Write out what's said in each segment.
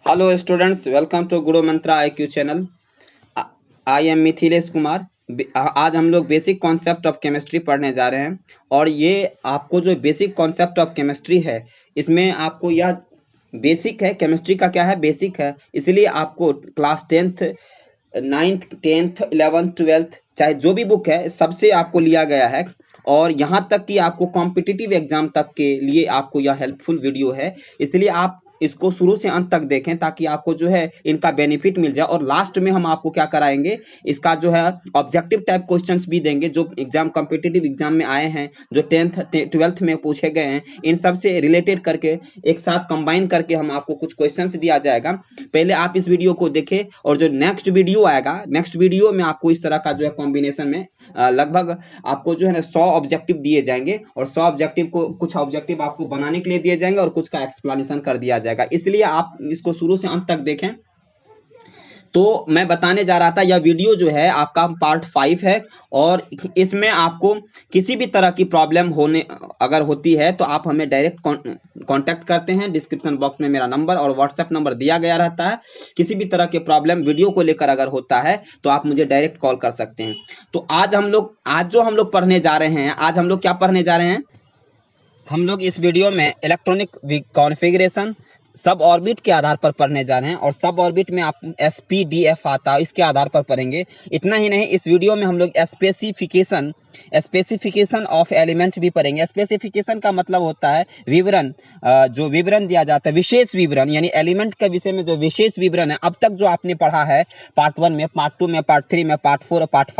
Hello students, welcome to Guru Mantra IQ channel. I am Mithilesh Kumar. आज हम लोग basic concept of chemistry पढ़ने जा रहे हैं और ये आपको जो बेसिक कॉन्सेप्ट ऑफ केमिस्ट्री है, इसमें आपको यह बेसिक है। केमिस्ट्री का क्या है? बेसिक है। इसलिए आपको class 10th 9th 10th 11th 12th चाहे जो भी बुक है सबसे आपको लिया गया है और यहाँ तक कि आपको कॉम्पिटिटिव एग्जाम तक के लिए आपको यह हेल्पफुल वीडियो है। इसलिए आप इसको शुरू से अंत तक देखें ताकि आपको जो है इनका बेनिफिट मिल जाए। और लास्ट में हम आपको क्या कराएंगे, इसका जो है ऑब्जेक्टिव टाइप क्वेश्चंस भी देंगे जो एग्जाम कॉम्पिटिटिव एग्जाम में आए हैं, जो 10th 12th में पूछे गए हैं। इन सब से रिलेटेड करके एक साथ कंबाइन करके हम आपको कुछ क्वेश्चंस दिया जाएगा। पहले आप इस वीडियो को देखें और जो नेक्स्ट वीडियो आएगा, नेक्स्ट वीडियो में आपको इस तरह का जो है कॉम्बिनेशन में लगभग आपको जो है ना 100 ऑब्जेक्टिव दिए जाएंगे और 100 ऑब्जेक्टिव को कुछ ऑब्जेक्टिव आपको बनाने के लिए दिए जाएंगे और कुछ का एक्सप्लेनेशन कर दिया जाएगा। इसलिए आप इसको शुरू से अंत तक देखें। तो मैं बताने जा रहा था, यह वीडियो जो है आपका पार्ट 5 है और इसमें आपको किसी भी तरह की प्रॉब्लम अगर होती है तो आप हमें डायरेक्ट कांटेक्ट करते हैं। डिस्क्रिप्शन बॉक्स में मेरा नंबर और व्हाट्सएप नंबर दिया गया रहता है। किसी भी तरह के प्रॉब्लम वीडियो को लेकर अगर होता है तो आप मुझे डायरेक्ट कॉल कर सकते हैं। तो आज जो हम लोग पढ़ने जा रहे हैं, आज हम लोग क्या पढ़ने जा रहे हैं? हम लोग इस वीडियो में इलेक्ट्रॉनिक कॉन्फ़िगरेशन सब ऑर्बिट के आधार पर पढ़ने जा रहे हैं और सब ऑर्बिट में आप SPDF आता है, इसके आधार पर पढ़ेंगे। इतना ही नहीं, इस वीडियो में हम लोग स्पेसिफिकेशन ऑफ एलिमेंट भी पढ़ेंगे। स्पेसिफिकेशन का मतलब होता है विवरण, जो विवरण दिया जाता है, विशेष विवरण, यानी एलिमेंट के विषय में जो विशेष विवरण है। अब तक जो आपने पढ़ा है पार्ट 1 में, पार्ट 2 में, पार्ट 3 में, पार्ट 4 और पार्ट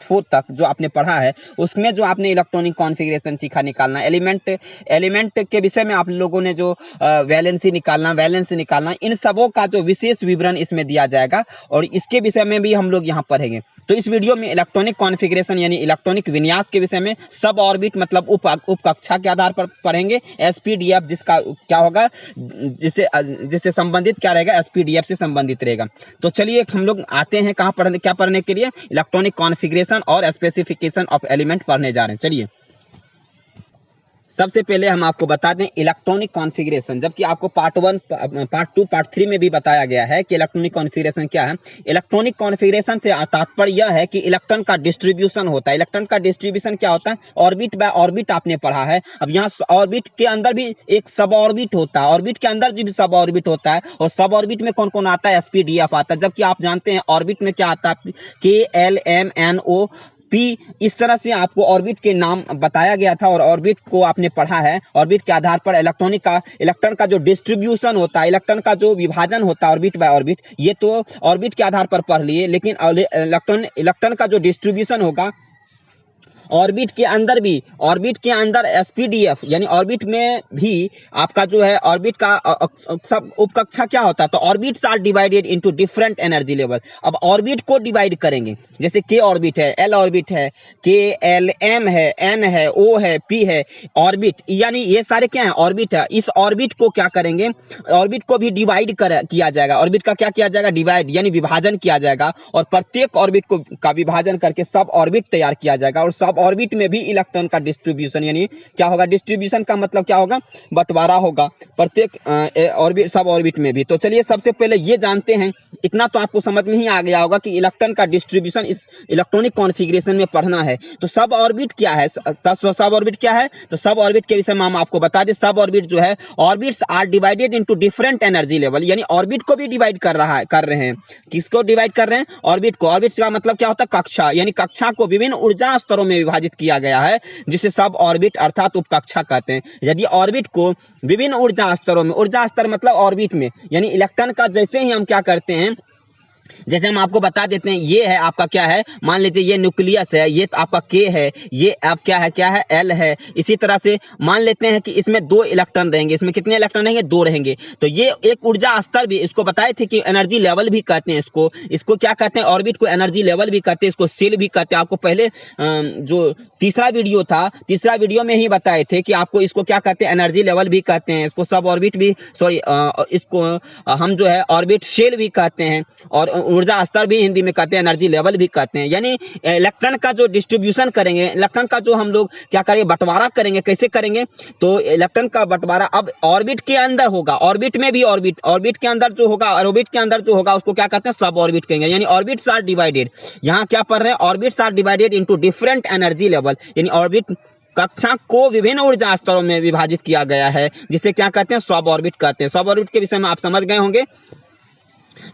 4 तक जो आपने पढ़ा है, उसमें जो आपने इलेक्ट्रॉनिक कॉन्फ़िगरेशन सीखा निकालना, एलिमेंट के विषय में आप लोगों ने जो वैलेंसी निकालना, इन सबों का जो विशेष विवरण इसमें दिया जाएगा और इसके विषय में भी हम लोग यहाँ पढ़ेंगे। तो इस वीडियो में इलेक्ट्रॉनिक कॉन्फ़िगरेशन यानी इलेक्ट्रॉनिक विन्यास के विषय में सब ऑर्बिट मतलब उपकक्षा के आधार पर पढ़ेंगे। SPDF जिसका क्या होगा, जिससे संबंधित क्या रहेगा, SPDF से संबंधित रहेगा। तो चलिए हम लोग आते हैं क्या पढ़ने के लिए, इलेक्ट्रॉनिक कॉन्फ़िगरेशन और स्पेसिफिकेशन ऑफ एलिमेंट पढ़ने जा रहे हैं। चलिए सबसे पहले हम आपको बता दें इलेक्ट्रॉनिक कॉन्फ़िगरेशन, जबकि आपको पार्ट 1, पार्ट 2, पार्ट 3 में भी बताया गया है कि इलेक्ट्रॉनिक कॉन्फ़िगरेशन क्या है। इलेक्ट्रॉनिक कॉन्फ़िगरेशन से तात्पर्य यह है कि इलेक्ट्रॉन का डिस्ट्रीब्यूशन होता है। इलेक्ट्रॉन का डिस्ट्रीब्यूशन क्या होता है? ऑर्बिट बाय ऑर्बिट आपने पढ़ा है। अब यहाँ ऑर्बिट के अंदर भी एक सब ऑर्बिट होता है, ऑर्बिट के अंदर भी सब ऑर्बिट होता है और सब ऑर्बिट में कौन कौन आता है? SPDF आता है। जबकि आप जानते हैं ऑर्बिट में क्या आता है? K L M N O P, इस तरह से आपको ऑर्बिट के नाम बताया गया था और ऑर्बिट को आपने पढ़ा है। ऑर्बिट के आधार पर इलेक्ट्रॉन का जो डिस्ट्रीब्यूशन होता है, इलेक्ट्रॉन का जो विभाजन होता है ऑर्बिट बाय ऑर्बिट, ये तो ऑर्बिट के आधार पर पढ़ लिए। लेकिन इलेक्ट्रॉन का जो डिस्ट्रीब्यूशन होगा ऑर्बिट के अंदर SPDF यानी ऑर्बिट में भी आपका जो है ऑर्बिट का सब उपकक्षा क्या होता है? तो orbits are divided into different energy level. अब ऑर्बिट को डिवाइड करेंगे, जैसे K ऑर्बिट है, L ऑर्बिट है, K L M है, N है, O है, P है, ऑर्बिट यानी ये सारे क्या है? ऑर्बिट है। इस ऑर्बिट को क्या करेंगे? ऑर्बिट को भी डिवाइड किया जाएगा। ऑर्बिट का क्या किया जाएगा? डिवाइड यानी विभाजन किया जाएगा और प्रत्येक ऑर्बिट का विभाजन करके सब ऑर्बिट तैयार किया जाएगा और सब ऑर्बिट में भी इलेक्ट्रॉन का डिस्ट्रीब्यूशन यानी क्या होगा? डिस्ट्रीब्यूशन का मतलब क्या होगा? बंटवारा होगा प्रत्येक सब ऑर्बिट में भी। तो चलिए सबसे पहले ये जानते हैं, इतना तो आपको समझ में ही आ गया होगा कि इलेक्ट्रॉन का डिस्ट्रीब्यूशन इस इलेक्ट्रॉनिक कॉन्फ़िगरेशन में पढ़ना है। तो सब ऑर्बिट क्या है? सब ऑर्बिट क्या है? तो सब ऑर्बिट के विषय में हम आपको बता दें। सब ऑर्बिट जो है, orbits are divided into different energy level, यानी ऑर्बिट को भी डिवाइड कर रहे हैं। किसको डिवाइड कर रहे हैं? ऑर्बिट को। ऑर्बिट का मतलब क्या होता है? कक्षा, यानी कक्षा को विभिन्न ऊर्जा स्तरों में विभाजित किया गया है, जिसे सब ऑर्बिट अर्थात उपकक्षा कहते हैं। यदि ऑर्बिट को विभिन्न ऊर्जा स्तरों में, ऊर्जा स्तर मतलब ऑर्बिट में, यानी इलेक्ट्रॉन का जैसे ही हम क्या करते हैं, जैसे हम आपको बता देते हैं, ये है आपका क्या है, मान लीजिए ये न्यूक्लियस है, ये आपका K है, ये आप क्या है L है। इसी तरह से मान लेते हैं कि इसमें 2 इलेक्ट्रॉन रहेंगे। इसमें कितने इलेक्ट्रॉन रहेंगे? 2 रहेंगे। तो ये एक ऊर्जा स्तर भी, इसको बताए थे कि एनर्जी लेवल भी कहते हैं इसको क्या कहते हैं? ऑर्बिट को एनर्जी लेवल भी कहते हैं, इसको सेल भी कहते हैं। आपको पहले जो तीसरा वीडियो में ही बताए थे कि आपको इसको क्या कहते हैं? एनर्जी लेवल भी कहते हैं, इसको सब ऑर्बिट भी, इसको हम जो है ऑर्बिट शेल भी कहते हैं और ऊर्जा स्तर भी हिंदी में कहते हैं, एनर्जी लेवल भी कहते हैं। यानी इलेक्ट्रॉन का जो डिस्ट्रीब्यूशन करेंगे, इलेक्ट्रॉन का जो हम लोग क्या करेंगे, बंटवारा करेंगे, कैसे करेंगे, तो इलेक्ट्रॉन का बंटवारा अब ऑर्बिट के अंदर होगा, ऑर्बिट में भी ऑर्बिट के अंदर जो होगा, ऑर्बिट के अंदर जो होगा उसको क्या कहते हैं, सब ऑर्बिट कहेंगे। यानी ऑर्बिट्स आर डिवाइडेड, यहाँ क्या पढ़ रहे हैं, orbits are divided into different energy level, यानी ऑर्बिट कक्षा को विभिन्न ऊर्जा स्तरों में विभाजित किया गया है, जिसे क्या कहते हैं, सब ऑर्बिट कहते हैं। सब ऑर्बिट के विषय में आप समझ गए होंगे।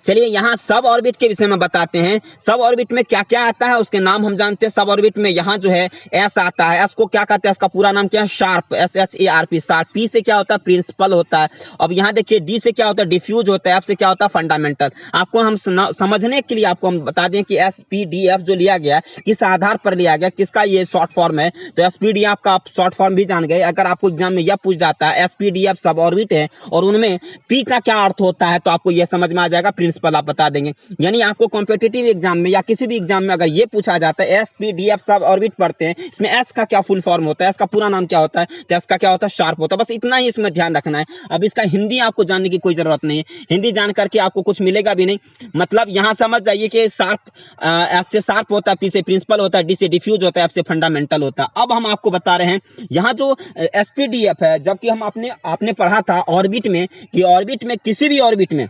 चलिए यहाँ सब ऑर्बिट के विषय में बताते हैं। सब ऑर्बिट में क्या क्या आता है उसके नाम हम जानते हैं। सब ऑर्बिट में यहाँ जो है एस आता है, एस को क्या कहते हैं, इसका पूरा नाम क्या है, शार्प, SHARP, शार्प। पी से क्या होता है, प्रिंसिपल होता है। अब यहाँ देखिए डी से क्या होता है, डिफ्यूज होता है। एफ से क्या होता है, फंडामेंटल। आपको हम समझने के लिए आपको हम बता दें कि SPDF जो लिया गया किस आधार पर लिया गया, किसका ये शॉर्ट फॉर्म है, तो SPDF का आप शॉर्ट फॉर्म भी जान गए। अगर आपको एग्जाम में यह पूछ जाता है SPDF सब ऑर्बिट है और उनमें पी का क्या अर्थ होता है, तो आपको यह समझ में आ जाएगा, प्रिंसिपल आप बता देंगे। यानी आपको कॉम्पिटिटिव एग्जाम में या किसी भी एग्जाम में अगर ये पूछा जाता है SPDF सब ऑर्बिट पढ़ते हैं, इसमें एस का क्या फुल फॉर्म होता है, इसका पूरा नाम क्या होता है, तो एस का क्या होता है, शार्प होता है। बस इतना ही इसमें ध्यान रखना है। अब इसका हिंदी आपको जानने की कोई जरूरत नहीं है, हिंदी जान करके आपको कुछ मिलेगा भी नहीं। मतलब यहाँ समझ जाइए कि शार्प, एस से शार्प होता है, पी से प्रिंसिपल होता है, डी से डिफ्यूज होता है, एफ से फंडामेंटल होता है। अब हम आपको बता रहे हैं यहाँ जो SPDF है, जबकि हम आपने पढ़ा था ऑर्बिट में कि ऑर्बिट में किसी भी ऑर्बिट में,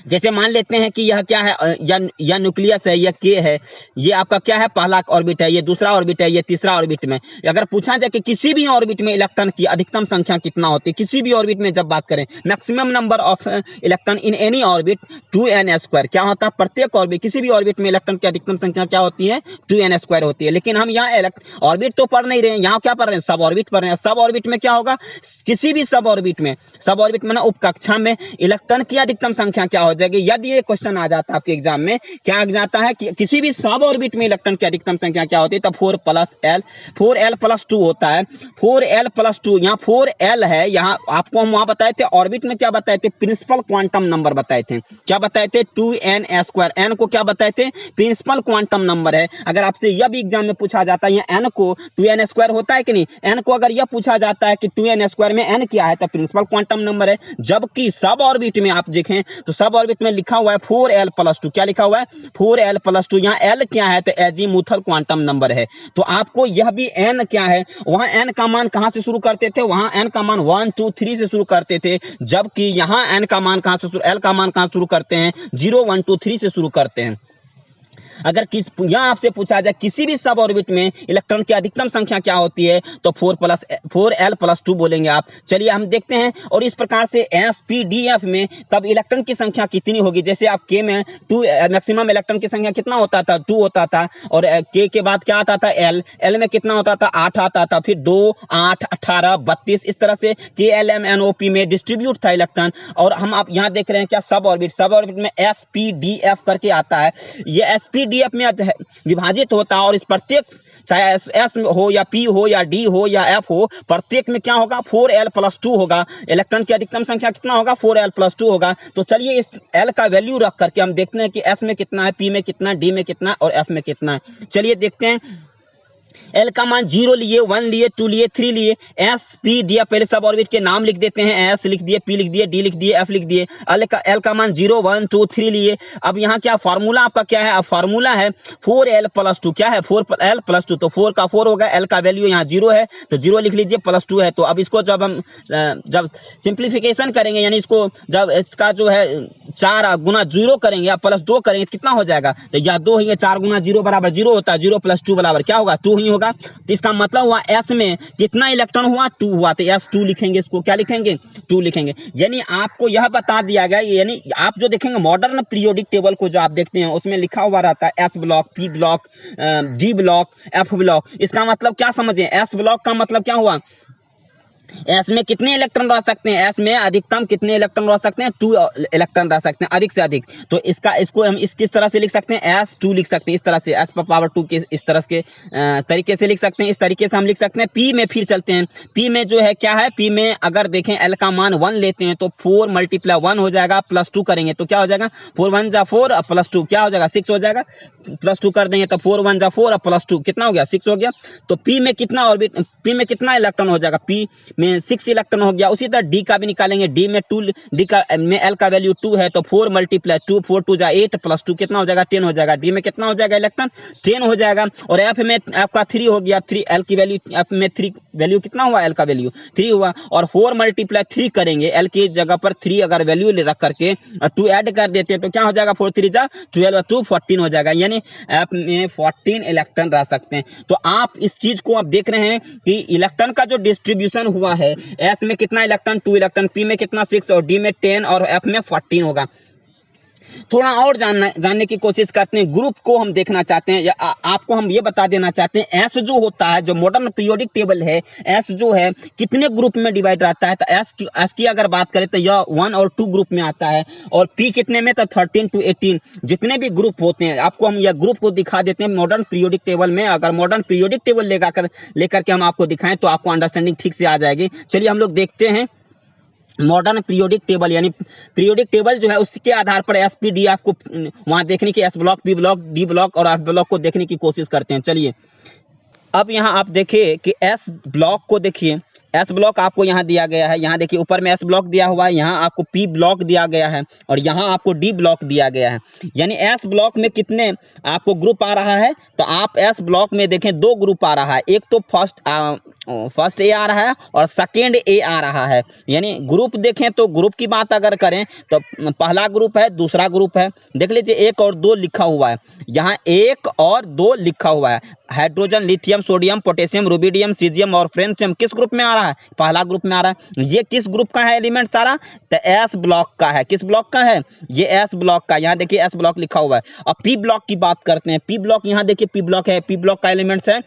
जैसे मान लेते हैं कि यह क्या है, या न्यूक्लियस है, यह के है, ये आपका क्या है, पहला ऑर्बिट है, ये दूसरा ऑर्बिट है, ये तीसरा ऑर्बिट में अगर पूछा जाए कि किसी भी ऑर्बिट में इलेक्ट्रॉन की अधिकतम संख्या कितना होती है, किसी भी ऑर्बिट में जब बात करें, maximum number of electron in any orbit 2n², क्या होता है, प्रत्येक ऑर्बिट, किसी भी ऑर्बिट में इलेक्ट्रॉन की अधिकतम संख्या क्या होती है, 2n² होती है। लेकिन हम यहाँ ऑर्बिट तो पढ़ नहीं रहे हैं, यहाँ क्या पढ़ रहे हैं, सब ऑर्बिट पढ़ रहे हैं। सब ऑर्बिट में क्या होगा, किसी भी सब ऑर्बिट में में उपकक्षा में इलेक्ट्रॉन की अधिकतम संख्या क्या हो जाएगी। यदि ये क्वेश्चन आ जाता है आपके एग्जाम में, क्या आ जाता है कि किसी भी सब ऑर्बिट में इलेक्ट्रॉन की अधिकतम संख्या क्या होती है, तो 4l+2 होता है। 4l+2, यहाँ 4l है, यहाँ आपको हम वहां बताए थे ऑर्बिट में, क्या बताए थे, प्रिंसिपल क्वांटम नंबर बताए थे। क्या बताए थे, 2n²। n को क्या बताए थे, प्रिंसिपल क्वांटम नंबर है। अगर आपसे यह भी एग्जाम में पूछा जाता है n को 2n² होता है कि नहीं, n को अगर यह पूछा जाता है कि 2n² में n क्या है, तो प्रिंसिपल क्वांटम नंबर है। जबकि सब ऑर्बिट में आप देखें तो सब ऑर्बिट में लिखा हुआ है 4l+2। क्या लिखा हुआ है, 4l+2। यहाँ l क्या है, तो एजीमुथल क्वांटम नंबर है। तो आपको यह भी n क्या है, वहां n का मान कहां से शुरू करते थे, वहां n का मान 1 2 3 से शुरू करते थे, जबकि यहाँ n का मान कहां से, l का मान कहां शुरू करते हैं, 0 1 2 3 से शुरू करते हैं। अगर यहाँ आपसे पूछा जाए किसी भी सब ऑर्बिट में इलेक्ट्रॉन की अधिकतम संख्या क्या होती है, तो 4l+2 बोलेंगे आप। चलिए हम देखते हैं। और इस प्रकार से SPDF में तब इलेक्ट्रॉन की संख्या कितनी होगी, जैसे आप के में 2 मैक्सिमम इलेक्ट्रॉन की संख्या कितना होता था, 2 होता था, और के बाद क्या आता था, l में कितना होता था, 8 आता था, फिर 2 8 18 32, इस तरह से KLMNOP में डिस्ट्रीब्यूट था इलेक्ट्रॉन। और हम आप यहाँ देख रहे हैं क्या, सब ऑर्बिट में SPDF करके आता है। ये SPDF में विभाजित होता है, और इस प्रत्येक, चाहे S हो या P हो या D हो या F हो, प्रत्येक में क्या होगा, 4l+2 होगा। इलेक्ट्रॉन की अधिकतम संख्या कितना होगा, 4l+2 होगा। तो चलिए इस l का वैल्यू रख करके हम देखते हैं कि S में कितना है, P में कितना है, D में कितना है और F में कितना है। चलिए देखते हैं। L का मान 0 लिए, 1 लिए, 2 लिए, 3 लिए। SP दिया, पहले सब ऑर्बिट के नाम लिख देते हैं, S लिख दिए, P लिख दिए, D लिख दिए, F लिख दिए। L का मान 0 1 2 3 लिए। अब यहाँ क्या फार्मूला आपका क्या है, अब फार्मूला है 4l+2। क्या है, 4l+2, तो 4 का 4 होगा, L का वैल्यू यहाँ 0 है तो 0 लिख लीजिए, +2 है। तो अब इसको जब हम सिंप्लीफिकेशन करेंगे, यानी इसको जब इसका जो है 4 गुना 0 करेंगे या +2 करेंगे, कितना हो जाएगा, तो या 2 है, 4 गुना 0 बराबर 0 होता है, 0 + 2 बराबर क्या होगा, 2 ही होगा। तो इसका मतलब हुआ S में कितना इलेक्ट्रॉन हुआ, 2 हुआ, तो S2 लिखेंगे, इसको क्या लिखेंगे, 2 लिखेंगे। यानी आपको यह बता दिया गया, यानी आप जो देखेंगे मॉडर्न पीरियोडिक टेबल को जो आप देखते हैं उसमें लिखा हुआ रहता है S block, P block, D block, F block. इसका मतलब क्या समझे, S ब्लॉक का मतलब क्या हुआ, S में कितने इलेक्ट्रॉन रह सकते हैं, S में अधिकतम कितने इलेक्ट्रॉन रह सकते हैं, 2 इलेक्ट्रॉन रह सकते हैं, अधिक से अधिक। तो इसको हम किस तरह से लिख सकते हैं, S2 लिख सकते हैं, इस तरह से S⁻2 के इस तरह के तरीके से लिख सकते हैं। इस तरीके से हम लिख सकते हैं। P में फिर चलते हैं। P में जो है क्या है, P में अगर देखें L का मान 1 लेते हैं तो 4 × 1 हो जाएगा, +2 करेंगे तो क्या हो जाएगा, 4 1 जा 4 और +2 क्या हो जाएगा, 6 हो जाएगा। +2 कर देंगे तो 4 1 जा 4 और +2 कितना हो गया, 6 हो गया। तो P में कितना इलेक्ट्रॉन हो जाएगा, में 6 इलेक्ट्रॉन हो गया। उसी तरह डी का भी निकालेंगे, डी में 2, डी का में एल का वैल्यू 2 है तो 4 × 2, 4 2 जा 8 प्लस 2 कितना हो जाएगा 10 हो जाएगा। डी में कितना हो जाएगा इलेक्ट्रॉन 10 हो जाएगा। और एफ में आपका 3 हो गया, 3 एल की वैल्यू, एफ में 3 वैल्यू कितना हुआ, एल का वैल्यू 3 हुआ। और 4 × 3 करेंगे, एल की जगह पर 3 अगर वैल्यू रख करके 2 ऐड कर देते हैं तो क्या हो जाएगा 4 3 जा 12 और 2 14 हो जाएगा, यानी एफ में 14 इलेक्ट्रॉन रह सकते हैं। तो आप इस चीज को आप देख रहे हैं कि इलेक्ट्रॉन का जो डिस्ट्रीब्यूशन हुआ है, एस में कितना इलेक्ट्रॉन 2 इलेक्ट्रॉन, पी में कितना 6 और डी में 10 और एफ में 14 होगा। थोड़ा और जानने की कोशिश करते हैं, ग्रुप को हम देखना चाहते हैं या आपको हम ये बता देना चाहते हैं, एस जो होता है, जो मॉडर्न पीरियोडिक टेबल है, एस जो है कितने ग्रुप में डिवाइड रहता है। तो एस की अगर बात करें तो यह 1 और 2 ग्रुप में आता है। और पी कितने में, तो 13 to 18 जितने भी ग्रुप होते हैं, आपको हम यह ग्रुप को दिखा देते हैं मॉडर्न पीरियोडिक टेबल में। अगर मॉडर्न पीरियोडिक टेबल लेकर के हम आपको दिखाएं तो आपको अंडरस्टैंडिंग ठीक से आ जाएगी। चलिए हम लोग देखते हैं मॉडर्न पीरियोडिक टेबल, यानी पीरियोडिक टेबल जो है उसके आधार पर एस पी डी आपको वहां देखने की, S block, P block, D block और एफ ब्लॉक को देखने की कोशिश करते हैं। चलिए अब यहाँ आप देखिए कि एस ब्लॉक को देखिए, एस ब्लॉक आपको यहाँ दिया गया है, यहाँ देखिए ऊपर में एस ब्लॉक दिया हुआ है, यहाँ आपको पी ब्लॉक दिया गया है और यहाँ आपको डी ब्लॉक दिया गया है। यानी एस ब्लॉक में कितने आपको ग्रुप आ रहा है, तो आप एस ब्लॉक में देखें 2 ग्रुप आ रहा है, एक तो फर्स्ट ए आ रहा है और सेकेंड ए आ रहा है। यानी ग्रुप देखें तो ग्रुप की बात अगर करें तो पहला ग्रुप है, दूसरा ग्रुप है, देख लीजिए 1 और 2 लिखा हुआ है, यहाँ 1 और 2 लिखा हुआ है। Hydrogen, lithium, sodium, potassium, rubidium, caesium और फ्रेंशियम किस ग्रुप में आ रहा है, पहला ग्रुप में आ रहा है। ये किस ग्रुप का है एलिमेंट सारा, तो एस ब्लॉक का है। किस ब्लॉक का है, ये एस ब्लॉक का, यहाँ देखिए एस ब्लॉक लिखा हुआ है। अब पी ब्लॉक की बात करते हैं, पी ब्लॉक यहाँ देखिए पी ब्लॉक है, पी ब्लॉक का एलिमेंट्स है।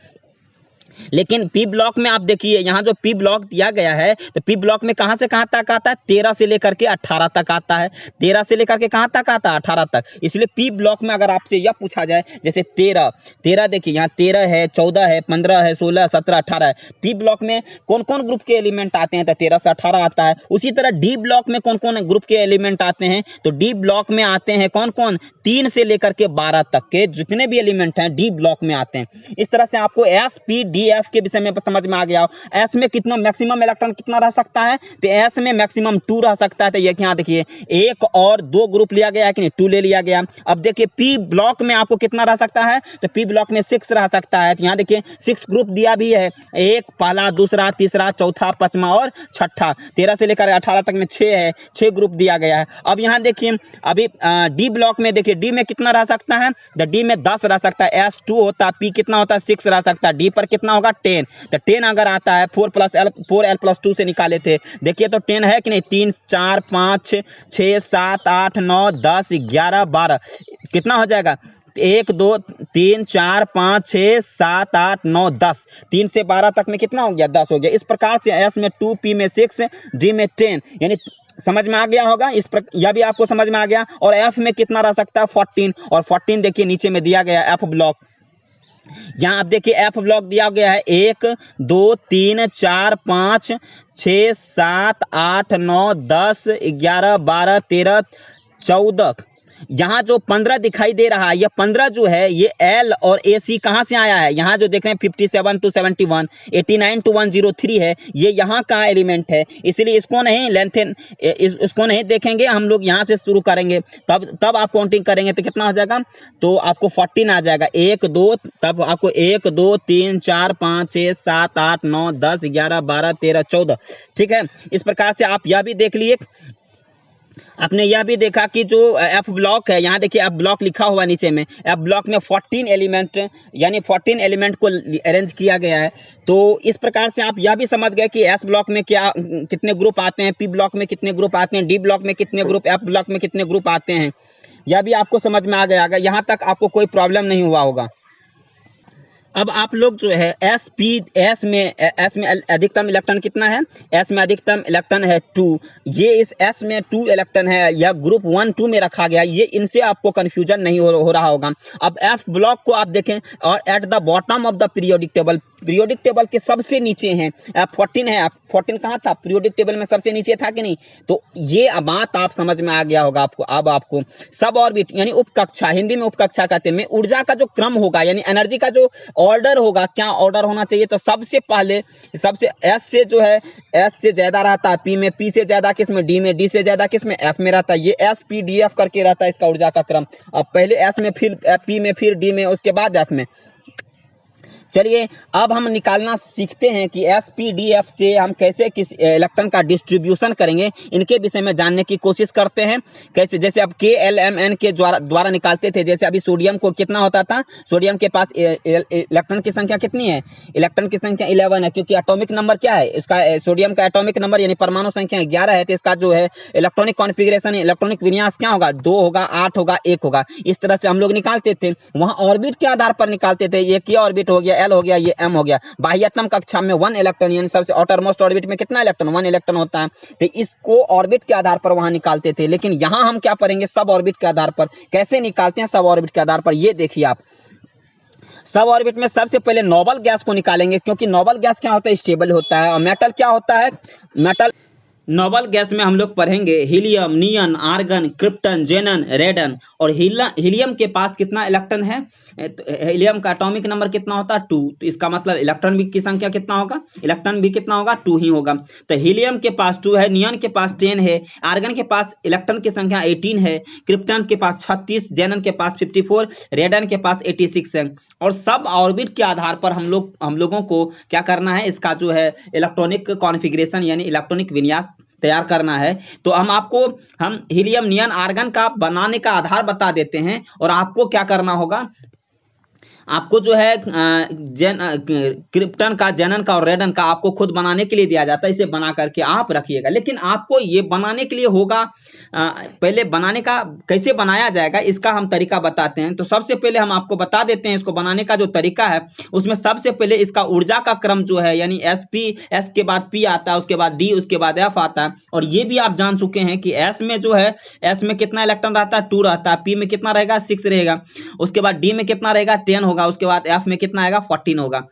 लेकिन पी ब्लॉक में आप देखिए यहाँ जो पी ब्लॉक दिया गया है, तो पी ब्लॉक में कहां से कहां तक आता है, 13 से लेकर के 18 तक आता है। 13 से लेकर के कहां तक आता है, 18 तक। इसलिए पी ब्लॉक में अगर आपसे यह पूछा जाए, जैसे 13 देखिए यहाँ 13 है, 14 है, 15 है, 16, 17, 18 है। पी ब्लॉक में कौन कौन ग्रुप के एलिमेंट आते हैं, तो 13 से 18 आता है। उसी तरह डी ब्लॉक में कौन कौन ग्रुप के एलिमेंट आते हैं, तो डी ब्लॉक में आते हैं कौन कौन, 3 से लेकर के 12 तक के जितने भी एलिमेंट हैं डी ब्लॉक में आते हैं। इस तरह से आपको एस पी डी एफ के विषय में समझ में आ गया हो। एस में कितना मैक्सिमम इलेक्ट्रॉन कितना रह सकता है, तो एस में मैक्सिमम 2 रह सकता है। तो ये यहाँ देखिए 1 और 2 ग्रुप लिया गया है कि नहीं, 2 ले लिया गया। अब देखिए पी ब्लॉक में आपको कितना रह सकता है, तो पी ब्लॉक में 6 रह सकता है। तो यहाँ देखिए 6 ग्रुप दिया भी है, 1 पहला, दूसरा, तीसरा, चौथा, पांचवा और छठा। 13 से लेकर 18 तक में 6 है, 6 ग्रुप दिया गया है। अब यहाँ देखिए अभी डी ब्लॉक में देखिए डी में कितना रह सकता है, तो डी में 10 रह सकता है। एस 2 होता है, पी कितना होता है 6 रह सकता है, डी पर कितना होगा 10। तो 10 अगर आता है 4L+2 से निकाले थे, देखिए तो 10 है कि नहीं, 3 4 5 6 7 8 9 10 11 12 कितना हो जाएगा, 1 2 3 4 5 6 7 8 9 10, 3 से 12 तक में कितना हो गया, 10 हो गया। इस प्रकार से एस में 2, पी में 6, डी में 10, यानी समझ में आ गया होगा। यह भी आपको समझ में आ गया। और एफ में कितना रह सकता है 14, और 14 देखिए नीचे में दिया गया एफ ब्लॉक। यहाँ आप देखिए एफ ब्लॉक दिया गया है 1 2 3 4 5 6 7 8 9 10 11 12 13 14। यहाँ जो 15 दिखाई दे रहा है, यह 15 जो है ये एल और ए सी कहाँ से आया है, यहाँ जो देख रहे हैं 57 to 71, 89 to 103 है, ये यहाँ का एलिमेंट है। इसलिए इसको नहीं इसको नहीं देखेंगे हम लोग, यहाँ से शुरू करेंगे, तब आप काउंटिंग करेंगे तो कितना हो जाएगा, तो आपको 14 आ जाएगा। 1 2, तब आपको 1 2 3 4 5 6 7 8 9 10 11 12 13 14। ठीक है, इस प्रकार से आप यह भी देख लिए। आपने यह भी देखा कि जो एफ ब्लॉक है, यहाँ देखिए एफ ब्लॉक लिखा हुआ नीचे में, एफ ब्लॉक में 14 एलिमेंट यानी 14 एलिमेंट को अरेंज किया गया है। तो इस प्रकार से आप यह भी समझ गए कि एस ब्लॉक में क्या कितने ग्रुप आते हैं, पी ब्लॉक में कितने ग्रुप आते हैं, डी ब्लॉक में कितने ग्रुप, एफ ब्लॉक में कितने ग्रुप आते हैं। यह भी आपको समझ में आ गया होगा, यहाँ तक आपको कोई प्रॉब्लम नहीं हुआ होगा। अब आप लोग जो है एस में अधिकतम इलेक्ट्रॉन कितना है, एस में अधिकतम इलेक्ट्रॉन है 2। ये इस एस में 2 इलेक्ट्रॉन है, यह ग्रुप 1 2 में रखा गया, ये इनसे आपको कंफ्यूजन नहीं हो रहा होगा। अब एफ ब्लॉक को आप देखें, और at the bottom of the periodic table के सबसे नीचे हैं F14 है। F14 कहाँ था, पीरियोडिक टेबल में सबसे नीचे था कि नहीं। तो ये बात आप समझ में आ गया होगा आपको। अब आपको सब ऑर्बिट यानी उपकक्षा, हिंदी में उपकक्षा कहते हैं, में ऊर्जा का जो क्रम होगा, यानी एनर्जी का जो ऑर्डर होगा, क्या ऑर्डर होना चाहिए, तो सबसे पहले सबसे एस से जो है एस से ज्यादा रहता है पी में, पी से ज्यादा किस में, डी में, डी से ज्यादा किस में, एफ में रहता है। ये एस पी डी एफ करके रहता है इसका ऊर्जा का क्रम। अब पहले एस में, फिर पी में, फिर डी में, उसके बाद एफ में। चलिए अब हम निकालना सीखते हैं कि एसपीडीएफ से हम कैसे किस इलेक्ट्रॉन का डिस्ट्रीब्यूशन करेंगे, इनके विषय में जानने की कोशिश करते हैं। कैसे, जैसे अब KLMN के द्वारा निकालते थे। जैसे अभी सोडियम को कितना होता था, सोडियम के पास इलेक्ट्रॉन की संख्या कितनी है, इलेक्ट्रॉन की संख्या 11 है, क्योंकि एटॉमिक नंबर क्या है इसका, सोडियम का एटॉमिक नंबर यानी परमाणु संख्या 11 है, तो इसका जो है इलेक्ट्रॉनिक कॉन्फ़िगरेशन, इलेक्ट्रॉनिक विन्यास क्या होगा, 2 होगा, 8 होगा, 1 होगा। इस तरह से हम लोग निकालते थे। वहां ऑर्बिट के आधार पर निकालते थे, ये क्या ऑर्बिट हो गया, एल हो गया, ये एम हो गया। बाह्यतम कक्षा में 1 इलेक्ट्रॉन यानी सबसे आउटर मोस्ट ऑर्बिट में कितना इलेक्ट्रॉन, 1 इलेक्ट्रॉन होता है, तो इसको ऑर्बिट के आधार पर वहां निकालते थे। लेकिन यहां हम क्या करेंगे, सब ऑर्बिट के आधार पर। कैसे निकालते हैं सब ऑर्बिट के आधार पर, ये देखिए आप। सब ऑर्बिट में सबसे पहले नोबल गैस को निकालेंगे, क्योंकि नोबल गैस क्या होता है, स्टेबल होता है। और मेटल क्या होता है, मेटल नोबल गैस में हम लोग पढ़ेंगे हीलियम, नियन, आर्गन, क्रिप्टन, जेनन, रेडन। और हीलियम के पास कितना इलेक्ट्रॉन है, हीलियम का एटॉमिक नंबर कितना होता है, 2। तो इसका मतलब इलेक्ट्रॉन भी की संख्या कितना होगा, इलेक्ट्रॉन भी कितना होगा, 2 ही होगा। तो हीलियम के पास 2 है, नियन के पास 10 है, आर्गन के पास इलेक्ट्रॉन की संख्या 18 है, क्रिप्टन के पास 36, जेनन के पास 54, रेडन के पास 86 है। और सब ऑर्बिट के आधार पर हम लोगों को क्या करना है, इसका जो है इलेक्ट्रॉनिक कॉन्फ़िगरेशन यानी इलेक्ट्रॉनिक विन्यास तैयार करना है। तो हम हीलियम, नियन, आर्गन का बनाने का आधार बता देते हैं। और आपको क्या करना होगा, आपको जो है क्रिप्टन का, जेनन का और रेडन का आपको खुद बनाने के लिए दिया जाता है। इसे बना करके आप रखिएगा। लेकिन आपको ये बनाने के लिए होगा, पहले बनाने का कैसे बनाया जाएगा इसका हम तरीका बताते हैं। तो सबसे पहले हम आपको बता देते हैं इसको बनाने का जो तरीका है। उसमें सबसे पहले इसका ऊर्जा का क्रम जो है, यानी एस के बाद पी आता है, उसके बाद डी, उसके बाद एफ आता है। और ये भी आप जान चुके हैं कि एस में जो है, एस में कितना इलेक्ट्रॉन रहता है, 2 रहता है, पी में कितना रहेगा, 6 रहेगा, उसके बाद डी में कितना रहेगा, 10 होगा, उसके बाद एफ में कितना आएगा, 14 होगा।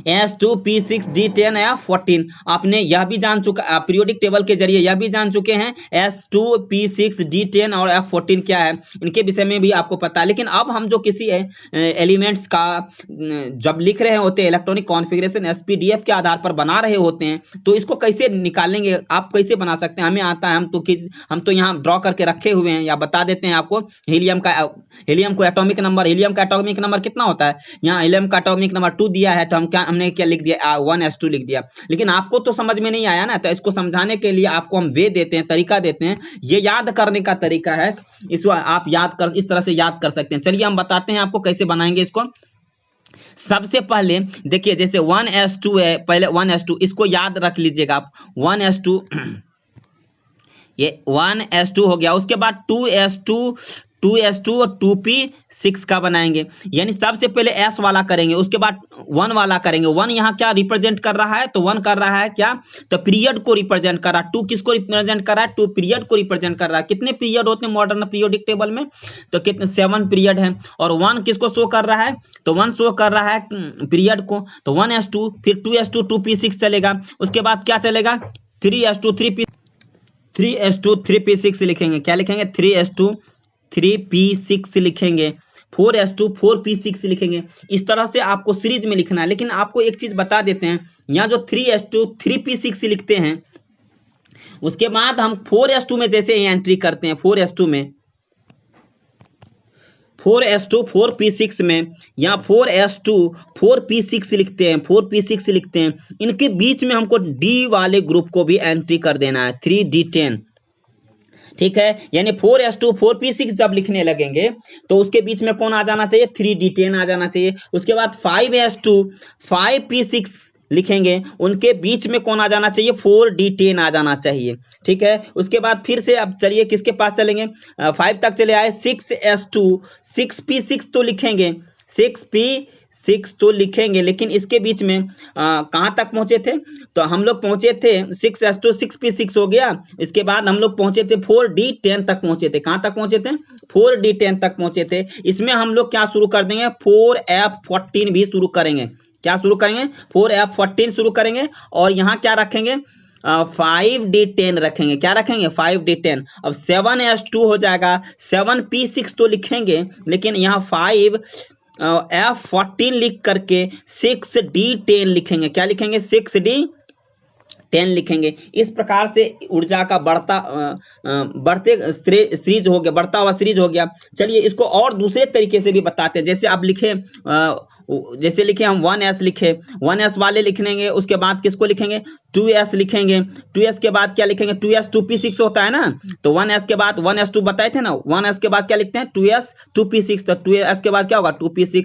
S2P6D10F14 आपने यह भी जान चुका, पीरियोडिक टेबल के जरिए यह भी जान चुके हैं S2P6D10 और F14 क्या है, इनके विषय में भी आपको पता है। लेकिन अब हम जो किसी एलिमेंट्स का जब लिख रहे होते हैं, इलेक्ट्रॉनिक कॉन्फ़िगरेशन SPDF के आधार पर बना रहे होते हैं, तो इसको कैसे निकालेंगे, आप कैसे बना सकते हैं, हमें आता है। हम तो यहाँ ड्रॉ करके रखे हुए हैं, या बता देते हैं आपको। हीलियम को एटॉमिक नंबर, हीलियम का एटॉमिक नंबर कितना होता है, यहाँ हीलियम का एटॉमिक नंबर 2 दिया है, तो हमने क्या लिख दिया, 1s2 लिख दिया। लेकिन आपको तो समझ में नहीं आया ना, तो इसको समझाने के लिए आपको हम वे देते हैं, तरीका देते हैं। ये याद करने का तरीका है, इसको आप इस तरह से याद कर सकते हैं। चलिए हम बताते हैं आपको कैसे बनाएंगे इसको। सबसे पहले देखिए, जैसे 1s2 है, पहले 1s2 इसको याद रख लीजिएगा आप। 1s2 ये 1s2 हो गया। उसके बाद 2s2 और 2p6 का बनाएंगे, यानी सबसे पहले s वाला करेंगे, उसके बाद 1 वाला करेंगे। 1 यहाँ क्या रिप्रेजेंट कर रहा है, तो 1 कर रहा है क्या, तो पीरियड को रिप्रेजेंट कर रहा है। 2 किसको रिप्रेजेंट कर रहा है, 2 पीरियड को रिप्रेजेंट कर रहा है। कितने पीरियड होते हैं मॉडर्न पीरियोडिक टेबल में, तो कितने, 7 पीरियड है। और 1 किसको शो कर रहा है, तो 1 शो कर रहा है पीरियड को। तो 1s2, फिर 2s2 2p6 चलेगा। उसके बाद क्या चलेगा, 3s2 3p6 लिखेंगे। क्या लिखेंगे, 3s2 3p6 लिखेंगे, 4s2 4p6 लिखेंगे। इस तरह से आपको सीरीज में लिखना है। लेकिन आपको एक चीज बता देते हैं, यहाँ जो 3s2 3p6 लिखते हैं, उसके बाद हम 4s2 में जैसे एंट्री करते हैं, 4s2 में 4s2 4p6 में, यहाँ 4s2 4p6 लिखते हैं, 4p6 लिखते हैं। इनके बीच में हमको d वाले ग्रुप को भी एंट्री कर देना है, 3d10। ठीक है, यानी 4s2 4p6 जब लिखने लगेंगे तो उसके बीच में कौन आ जाना चाहिए, 3d10 आ जाना चाहिए। उसके बाद 5s2 5p6 लिखेंगे, उनके बीच में कौन आ जाना चाहिए, 4d10 आ जाना चाहिए। ठीक है, उसके बाद फिर से अब चलिए किसके पास चलेंगे, 5 तक चले आए, 6s2 6p6 तो लिखेंगे, 6p6 तो लिखेंगे। लेकिन इसके बीच में कहाँ तक पहुंचे थे, तो हम लोग पहुंचे थे 6s2 6p6 हो गया। इसके बाद हम लोग पहुंचे थे 4d10 तक पहुंचे थे। कहाँ तक पहुंचे थे, 4d10 तक पहुंचे थे। इसमें हम लोग क्या शुरू कर देंगे, 4f14 भी शुरू करेंगे। क्या शुरू करेंगे, 4f14 शुरू करेंगे। और यहाँ क्या रखेंगे, 5d10 रखेंगे। क्या रखेंगे, 5d10। अब 7s2 हो जाएगा, 7p6 तो लिखेंगे, लेकिन यहाँ 5 F14 लिख करके 6D10 लिखेंगे। क्या लिखेंगे? 6D10 लिखेंगे। इस प्रकार से ऊर्जा का बढ़ते सीरीज हो गया, बढ़ता हुआ सीरीज हो गया। चलिए इसको और दूसरे तरीके से भी बताते हैं। जैसे आप लिखे, जैसे लिखे हम 1s लिखे, 1s वाले लिखेंगे, उसके बाद किसको लिखेंगे? 2s लिखेंगे। 2s के बाद क्या लिखेंगे? 2s 2p6 होता है ना, तो 1s के बाद 1s2 बताए थे ना, 1s के बाद क्या लिखते हैं? 2s 2p6, तो 2s के बाद क्या होगा? 2p6।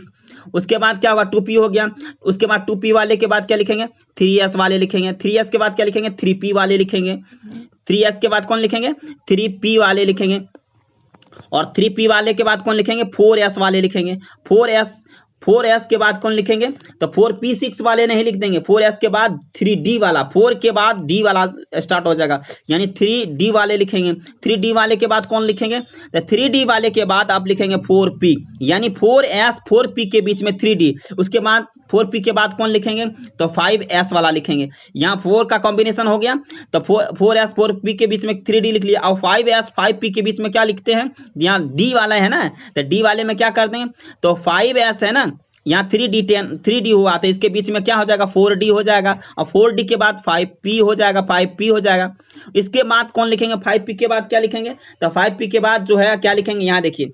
उसके बाद क्या होगा? 2p हो गया। उसके बाद 2p वाले के बाद क्या लिखेंगे? 3s वाले लिखेंगे। 3s के बाद क्या लिखेंगे? 3p वाले लिखेंगे। 3s के बाद कौन लिखेंगे? 3p वाले लिखेंगे। और 3p वाले के बाद कौन लिखेंगे? 4s वाले लिखेंगे। 4s के बाद कौन लिखेंगे? तो 4p6 वाले नहीं लिख देंगे। 4s के बाद 3d वाला, 4 के बाद d वाला स्टार्ट हो जाएगा, यानी 3d वाले लिखेंगे। 3d वाले के बाद कौन लिखेंगे? तो 3d वाले के बाद आप लिखेंगे 4p, यानी 4s 4p के बीच में 3d। उसके बाद 4p के बाद कौन लिखेंगे? तो 5s वाला लिखेंगे। यहाँ 4 का कॉम्बिनेशन हो गया, तो 4s 4p के बीच में 3d लिख लिया। और 5s 5p के बीच में क्या लिखते हैं? यहाँ d वाला है ना, तो d वाले में क्या कर देंगे? तो 5s है ना, यहाँ 3d हुआ, तो इसके बीच में क्या हो जाएगा? 4d हो जाएगा। और 4d के बाद 5p हो जाएगा, 5p हो जाएगा। इसके बाद कौन लिखेंगे? 5p के बाद क्या लिखेंगे? तो 5p के बाद जो है क्या लिखेंगे? यहाँ देखिए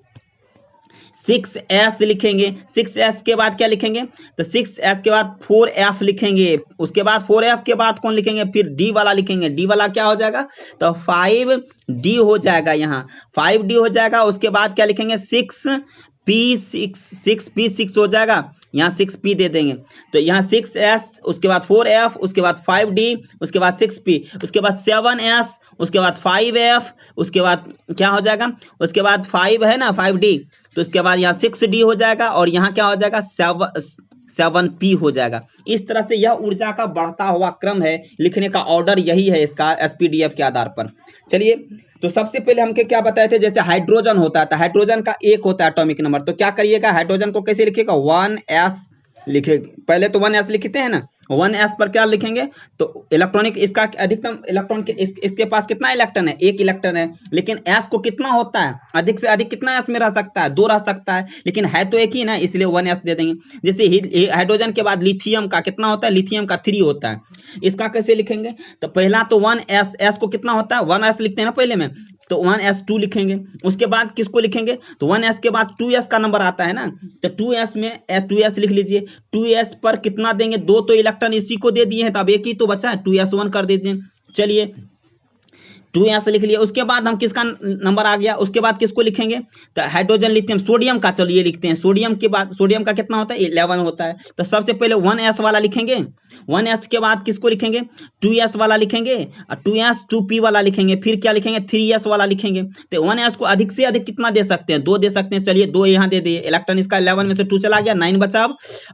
6s लिखेंगे। 6s के बाद क्या लिखेंगे? तो 6s के बाद 4f लिखेंगे। उसके बाद 4f के बाद कौन लिखेंगे? फिर d वाला लिखेंगे। d वाला क्या हो जाएगा? तो 5d हो जाएगा, यहाँ 5d हो जाएगा। उसके बाद क्या लिखेंगे? 6p6 हो जाएगा, यहाँ 6p दे देंगे। तो यहाँ 6s, उसके बाद 4f, उसके बाद 5d, उसके बाद 6p, उसके बाद 7s, उसके बाद 5f, उसके बाद क्या हो जाएगा? उसके बाद 5 है ना, 5d, तो उसके बाद यहाँ 6d हो जाएगा। और यहाँ क्या हो जाएगा? 7p हो जाएगा। इस तरह से यह ऊर्जा का बढ़ता हुआ क्रम है, लिखने का ऑर्डर यही है इसका एसपीडीएफ के आधार पर। चलिए, तो सबसे पहले हमके क्या बताए थे? जैसे हाइड्रोजन होता है, तो हाइड्रोजन का 1 होता है एटॉमिक नंबर, तो क्या करिएगा? हाइड्रोजन को कैसे लिखिएगा? 1s लिखेगा। पहले तो 1s लिखते हैं ना, 1s पर क्या लिखेंगे? तो इलेक्ट्रॉनिक, इसका अधिकतम इलेक्ट्रॉन के इसके पास कितना इलेक्ट्रॉन है? 1 इलेक्ट्रॉन है। लेकिन s को कितना होता है? अधिक से अधिक कितना s में रह सकता है? 2 रह सकता है, लेकिन है तो एक ही ना, इसलिए 1s दे देंगे। जैसे हाइड्रोजन के बाद लिथियम का कितना होता है? लिथियम का 3 होता है। इसका कैसे लिखेंगे? तो पहला तो 1s, s को कितना होता है? 1s लिखते हैं ना पहले में, तो 1s2 लिखेंगे। उसके बाद किसको लिखेंगे? तो 1s के बाद 2s का नंबर आता है ना, तो 2s में 2s लिख लीजिए। 2s पर कितना देंगे? 2 तो इलेक्ट्रॉन इसी को दे दिए हैं, तो अब एक ही तो बचा है, 2s1 कर दीजिए। चलिए 2s लिख लिया। उसके बाद हम किसका नंबर आ गया? उसके बाद किसको लिखेंगे? तो हाइड्रोजन, लिथियम, सोडियम का चलिए लिखते हैं। सोडियम के बाद सोडियम का कितना होता है? 11 होता है। तो सबसे पहले 1s वाला लिखेंगे। 1s के बाद किसको लिखेंगे? 2s वाला लिखेंगे, और 2s 2p वाला लिखेंगे। फिर क्या लिखेंगे? 3s वाला लिखेंगे। तो 1s को अधिक से अधिक कितना दे सकते हैं? 2 दे सकते हैं। चलिए 2 यहाँ दे दिए, इलेक्ट्रॉन इसका 11 में से 2 चला गया, 9 बचा।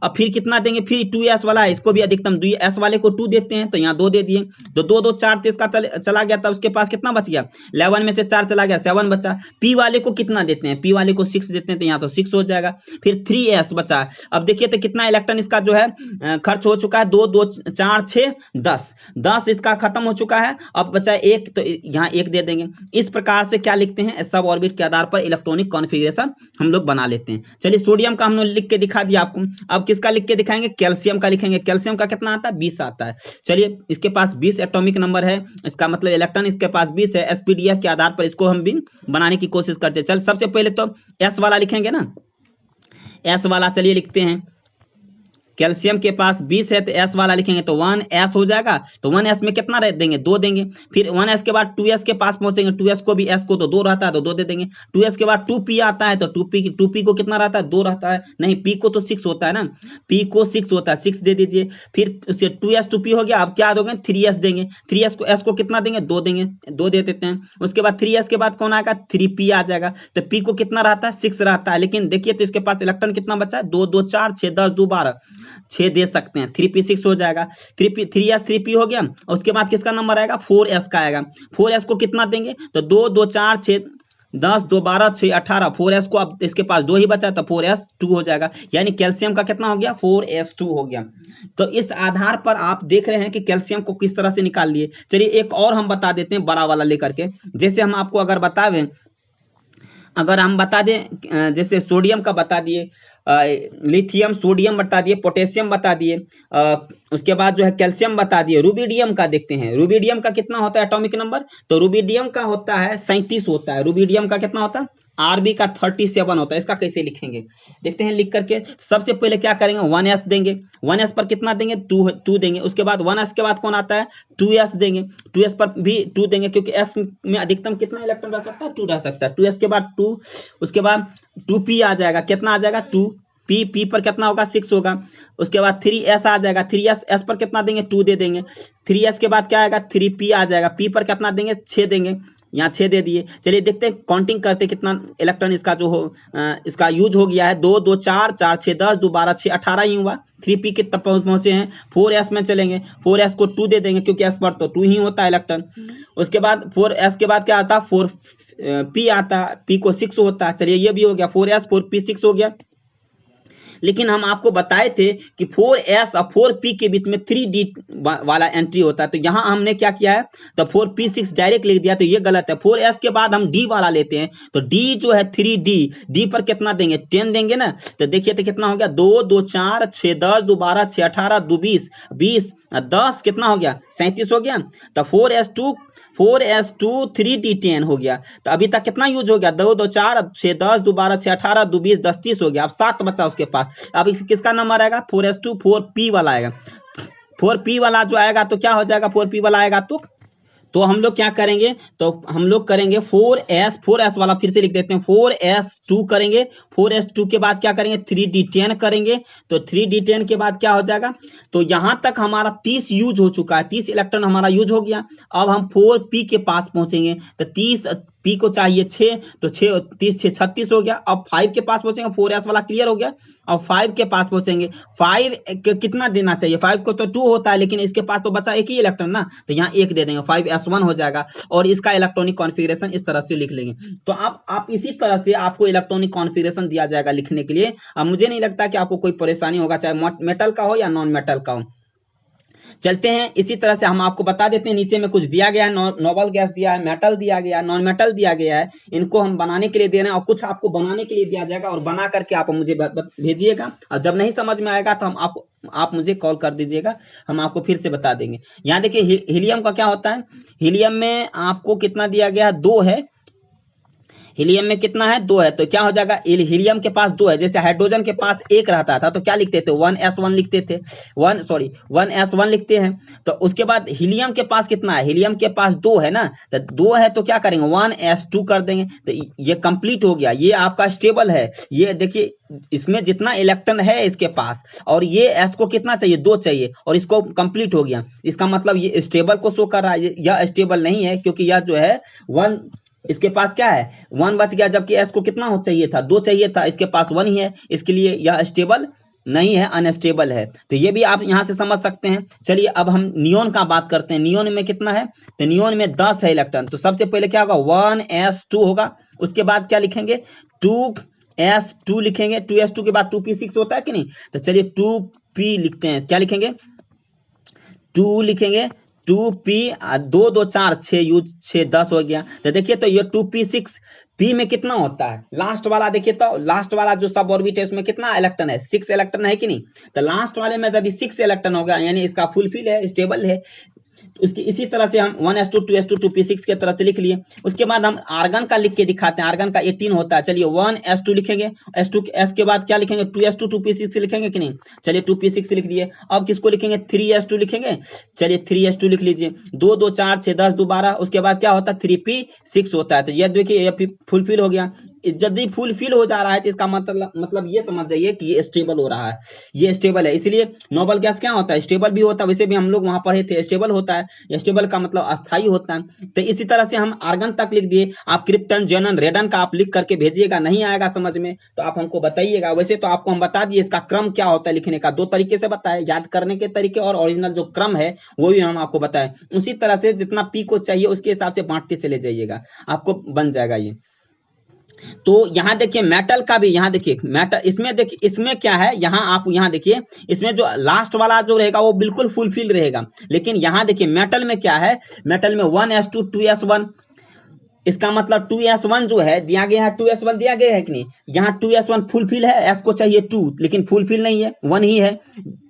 अब फिर कितना देंगे? फिर 2s वाला है, इसको भी अधिकतम 2s वाले को 2 देते हैं, तो यहाँ 2 दे दिए। तो 2 2 4 इसका चला गया, तब उसके पास कितना बच गया? 11 में से 4 चला गया, 7 बचा। p वाले को कितना देते हैं? p वाले को 6 देते हैं, तो यहाँ तो 6 हो जाएगा। फिर 3s बचा। अब देखिए तो कितना इलेक्ट्रॉन इसका जो है खर्च हो चुका है? 2 2 4 6 10 इसका खत्म हो चुका है। अब बचा 1, तो यहाँ 1 दे देंगे। इस प्रकार से क्या लिखते हैं? सब ऑर्बिट के आधार पर इलेक्ट्रॉनिक कॉन्फ़िगरेशन हम लोग बना लेते हैं। चलिए सोडियम का हमने लिख के दिखा दिया आपको। अब किसका लिख के दिखाएंगे? कैल्शियम का लिखेंगे। कैल्शियम का कितना आता है? 20 आता है। चलिए इसके पास 20 एटॉमिक नंबर है, इसका मतलब इलेक्ट्रॉन इसके पास 20 है। एसपीडीएफ के आधार पर इसको हम भी बनाने की कोशिश करते हैं। चल सबसे पहले तो एस वाला लिखेंगे ना, एस वाला चलिए लिखते हैं। कैल्शियम के पास 20 है, तो एस वाला लिखेंगे, तो 1s हो जाएगा। तो 1s में कितना देंगे? 2 देंगे। फिर 1s के बाद 2s के पास पहुंचेंगे। 2s को भी, s को तो 2 रहता है, तो 2 दे देंगे। 2s के बाद 2p आता है, तो 2p को कितना रहता है? 2 रहता है। नहीं, p को तो 6 होता है ना, p को 6 होता है, 6 दे दीजिए। फिर उसके 2s 2p हो गया। अब क्या दोगे? 3s देंगे। 3s को, s को कितना देंगे? 2 देंगे, 2 दे देते हैं। उसके बाद 3s के बाद कौन आएगा? 3p आ जाएगा। तो p को कितना रहता है? 6 रहता है। लेकिन देखिए तो इसके पास इलेक्ट्रॉन कितना बचा है? 2 2 4 6 10 2 12, 6 दे सकते हैं। 3p6 हो जाएगा। 3s 3p हो गया। और उसके बाद किसका नंबर आएगा? 4s का आएगा। 4s को कितना देंगे? तो 2 2 4 6 10 2 12 6 18, 4s को अब इसके पास 2 ही बचा, तो 4s2 हो जाएगा। यानी कैल्शियम का कितना हो गया? 4s2 हो गया। तो इस आधार पर आप देख रहे हैं कि कैल्शियम को किस तरह से निकाल लिए। चलिए एक और हम बता देते हैं बड़ा वाला लेकर के। जैसे हम आपको अगर हम बता दें, जैसे सोडियम का बता दिए, लिथियम, सोडियम बता दिए, पोटेशियम बता दिए, उसके बाद जो है कैल्शियम बता दिए। रुबिडियम का देखते हैं, रुबिडियम का कितना होता है एटॉमिक नंबर, तो रुबिडियम का होता है 37 होता है। रुबिडियम का कितना होता है, आरबी का 37 होता है। इसका कैसे लिखेंगे देखते हैं लिख करके। सबसे पहले क्या करेंगे, 1s देंगे, 1s पर कितना देंगे, 2 देंगे। उसके बाद 1s के बाद कौन आता है, 2s देंगे, 2s पर भी 2 देंगे, क्योंकि s में अधिकतम कितना इलेक्ट्रॉन रह सकता है, 2 रह सकता है। 2s के बाद 2, उसके बाद 2p आ जाएगा, कितना आ जाएगा 2p, p पर कितना होगा 6 होगा। उसके बाद 3s आ जाएगा, 3s, s पर कितना देंगे 2 दे देंगे। 3s के बाद क्या आएगा 3p आ जाएगा, p पर कितना देंगे 6 देंगे, यहाँ 6 दे दिए। चलिए देखते हैं काउंटिंग करते कितना इलेक्ट्रॉन इसका जो हो इसका यूज हो गया है। 2 2 4 4 6 10 2 12 6 18 ही हुआ। 3p के तक पहुंचे हैं। 4s में चलेंगे, 4s को 2 दे देंगे, क्योंकि s पर तो 2 ही होता है इलेक्ट्रॉन। उसके बाद 4s के बाद क्या आता है 4p आता है, p को 6 होता है। चलिए ये भी हो गया, 4s 4p 6 हो गया। लेकिन हम आपको बताए थे कि 4s और 4p के बीच में 3d वाला एंट्री होता है, तो यहां हमने क्या किया है, तो 4p6 डायरेक्ट लिख दिया, तो ये गलत है। 4s के बाद हम d वाला लेते हैं, तो d जो है 3d, d पर कितना देंगे 10 देंगे ना, तो देखिए तो कितना हो गया 2 2 4 6 10 2 12 6 18 2 20 20 10 कितना हो गया 37 हो गया। तो 4s2 3d10 हो गया। तो अभी तक कितना यूज हो गया, 2 2 4 6 10 2 12 6 18 2 20 10 30 हो गया। अब 7 बचा उसके पास। अब किसका नंबर आएगा 4s2 4p वाला आएगा। 4p वाला जो आएगा तो क्या हो जाएगा, 4p वाला आएगा तो हम लोग क्या करेंगे, तो हम लोग करेंगे 4s वाला फिर से लिख देते हैं, 4s2 करेंगे। 4s2 के बाद क्या करेंगे 3d10 करेंगे, तो 3d10 के बाद क्या हो जाएगा, तो यहां तक हमारा 30 यूज हो चुका है, 30 इलेक्ट्रॉन हमारा यूज हो गया। अब हम 4p के पास पहुंचेंगे, तो 30 p को चाहिए 6, तो 6 30 6 36 हो गया। अब 5 के पास पहुंचेंगे, 4s वाला क्लियर हो गया। अब 5 के पास पहुंचेंगे, 5 कितना देना चाहिए, 5 को तो 2 होता है, लेकिन इसके पास तो बचा एक ही इलेक्ट्रॉन ना, तो यहाँ 1 दे देंगे, 5s1 हो जाएगा। और इसका इलेक्ट्रॉनिक कॉन्फ़िगरेशन इस तरह से लिख लेंगे। तो आप इसी तरह से आपको इलेक्ट्रॉनिक कॉन्फ़िगरेशन दिया जाएगा लिखने के लिए। अब मुझे नहीं लगता कि आपको कोई परेशानी होगा, चाहे मेटल का हो या नॉन मेटल का हो। चलते हैं इसी तरह से हम आपको बता देते हैं, नीचे में कुछ दिया गया है, नोबल गैस दिया है, मेटल दिया गया है, नॉन मेटल दिया गया है। इनको हम बनाने के लिए दे रहे हैं, और कुछ आपको बनाने के लिए दिया जाएगा, और बना करके आप मुझे भेजिएगा। और जब नहीं समझ में आएगा तो आप मुझे कॉल कर दीजिएगा, हम आपको फिर से बता देंगे। यहाँ देखिए हीलियम का क्या होता है, हीलियम में आपको कितना दिया गया है 2 है। हीलियम में कितना है 2 है, तो क्या हो जाएगा, हीलियम के पास 2 है। जैसे हाइड्रोजन के पास 1 रहता था तो क्या लिखते थे 1s1 लिखते थे, 1s1 लिखते हैं। तो उसके बाद हीलियम के पास कितना है, हीलियम के पास 2 है ना, तो 2 है तो क्या करेंगे 1s2 कर देंगे, तो ये कंप्लीट हो गया। ये आपका स्टेबल है। ये देखिए इसमें जितना इलेक्ट्रॉन है इसके पास, और ये s को कितना चाहिए 2 चाहिए, और इसको कंप्लीट हो गया। इसका मतलब ये स्टेबल को शो कर रहा है, यह स्टेबल नहीं है, क्योंकि यह जो है 1 इसके पास क्या है 1 बच गया, जबकि s को कितना हो चाहिए था 2 चाहिए था, इसके पास 1 ही है, इसके लिए यह स्टेबल नहीं है, अनस्टेबल है। तो ये भी आप यहां से समझ सकते हैं। चलिए अब हम नियोन का बात करते हैं। नियोन में कितना है, तो नियोन में 10 है इलेक्ट्रॉन। तो सबसे पहले क्या होगा 1s2 होगा, उसके बाद क्या लिखेंगे 2s2 लिखेंगे, 2s2 के बाद 2p6 होता है कि नहीं, तो चलिए 2p लिखते हैं। क्या लिखेंगे 2 लिखेंगे, 2p 2 2 4 6 यूज 6 10 हो गया। तो देखिए तो ये 2p6 p में कितना होता है, लास्ट वाला देखिए, तो लास्ट वाला जो सब ऑर्बिट है उसमें कितना इलेक्ट्रॉन है 6 इलेक्ट्रॉन है कि नहीं। तो लास्ट वाले में यदि 6 इलेक्ट्रॉन होगा, यानी इसका फुलफिल है, स्टेबल है। उसकी इसी तरह से हम 1s2 2s2 2p6 के तरह से लिख लिए। उसके बाद हम आर्गन का लिख के दिखाते हैं। आर्गन का 18 होता है। चलिए 1s2 लिखेंगे, s के बाद क्या लिखेंगे 2s2 2p6 लिखेंगे कि नहीं, चलिए 2p6 लिख दिए। अब किसको लिखेंगे 3s2 लिखेंगे, चलिए 3s2 लिख लीजिए। 2 2 4 6 10 2 12, उसके बाद क्या होता है 3p6 होता है। तो ये देखिए ये फुलफिल हो गया। यदि फुलफिल हो जा रहा है तो इसका मतलब ये समझ जाइए कि ये स्टेबल हो रहा है, ये स्टेबल है। इसलिए नोबल गैस क्या होता है, स्टेबल भी होता है। वैसे भी हम लोग वहां पढ़े थे, स्टेबल होता है। स्टेबल का मतलब अस्थाई होता है। तो इसी तरह से हम आर्गन तक लिख दिए। आप क्रिप्टन जेनन रेडन का आप लिख करके भेजिएगा, नहीं आएगा समझ में तो आप हमको बताइएगा। वैसे तो आपको हम बता दिए इसका क्रम क्या होता है लिखने का, 2 तरीके से बताए, याद करने के तरीके और ओरिजिनल जो क्रम है वो भी हम आपको बताएं। उसी तरह से जितना पी को चाहिए उसके हिसाब से बांटते चले जाइएगा, आपको बन जाएगा ये। तो यहां देखिए मेटल का भी, यहां देखिए मेटल, इसमें देखिए इसमें क्या है, यहां आप यहां देखिए इसमें जो लास्ट वाला जो रहेगा वो बिल्कुल फुलफिल रहेगा। लेकिन यहां देखिए मेटल में क्या है, मेटल में 1s2 2s1 इसका मतलब 2s1 जो है दिया गया है, 2s1 दिया गया है कि नहीं, यहाँ 2s1 फुलफिल है, s को चाहिए 2 लेकिन फुलफिल नहीं है, 1 ही है,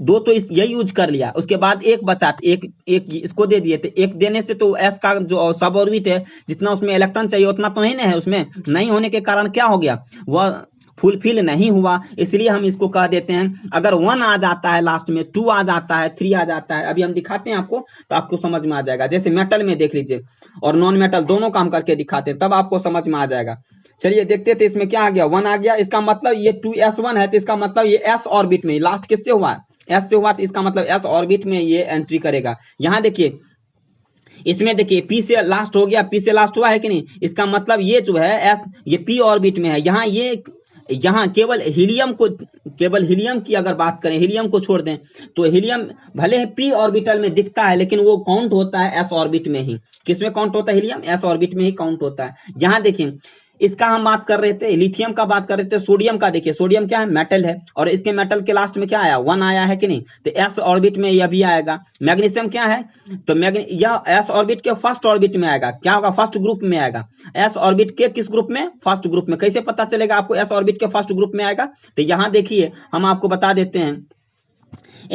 2 तो यही यूज कर लिया, उसके बाद एक बचा, एक इसको दे दिए थे, एक देने से तो s का जो सब ऑर्बिट है जितना उसमें इलेक्ट्रॉन चाहिए उतना तो नहीं है, उसमें नहीं होने के कारण क्या हो गया, वह फुलफिल नहीं हुआ, इसलिए हम इसको कह देते हैं। अगर 1 आ जाता है लास्ट में, 2 आ जाता है, 3 आ जाता है, अभी हम दिखाते हैं आपको तो आपको समझ में आ जाएगा। जैसे मेटल में देख लीजिए और नॉन मेटल दोनों काम करके दिखाते हैं, तब आपको समझ में आ जाएगा। चलिए देखते थे, इसमें क्या आ गया, 1 आ गया, इसका मतलब ये 2s1 है, तो इसका मतलब ये s ऑर्बिट में, लास्ट किससे हुआ, s से हुआ, तो इसका मतलब s ऑर्बिट में ये एंट्री करेगा। यहाँ देखिए, इसमें देखिए p से लास्ट हो गया, p से लास्ट हुआ है कि नहीं, इसका मतलब ये जो है s, ये p ऑर्बिट में है। यहाँ केवल हीलियम की अगर बात करें, हीलियम को छोड़ दें तो हीलियम भले ही p ऑर्बिटल में दिखता है लेकिन वो काउंट होता है s ऑर्बिट में ही। किसमें काउंट होता है, हीलियम s ऑर्बिट में ही काउंट होता है। यहाँ देखिए, इसका हम बात कर रहे थे, लिथियम का बात कर रहे थे, सोडियम का देखिए, सोडियम क्या है, मेटल है, और इसके मेटल के लास्ट में क्या आया, 1 आया है कि नहीं, तो s ऑर्बिट में यह भी आएगा। मैग्नीशियम क्या है, तो यह s ऑर्बिट के फर्स्ट ऑर्बिट में आएगा, क्या होगा, फर्स्ट ग्रुप में आएगा। s ऑर्बिट के किस ग्रुप में, फर्स्ट ग्रुप में। कैसे पता चलेगा आपको s ऑर्बिट के फर्स्ट ग्रुप में आएगा, तो यहाँ देखिए हम आपको बता देते हैं,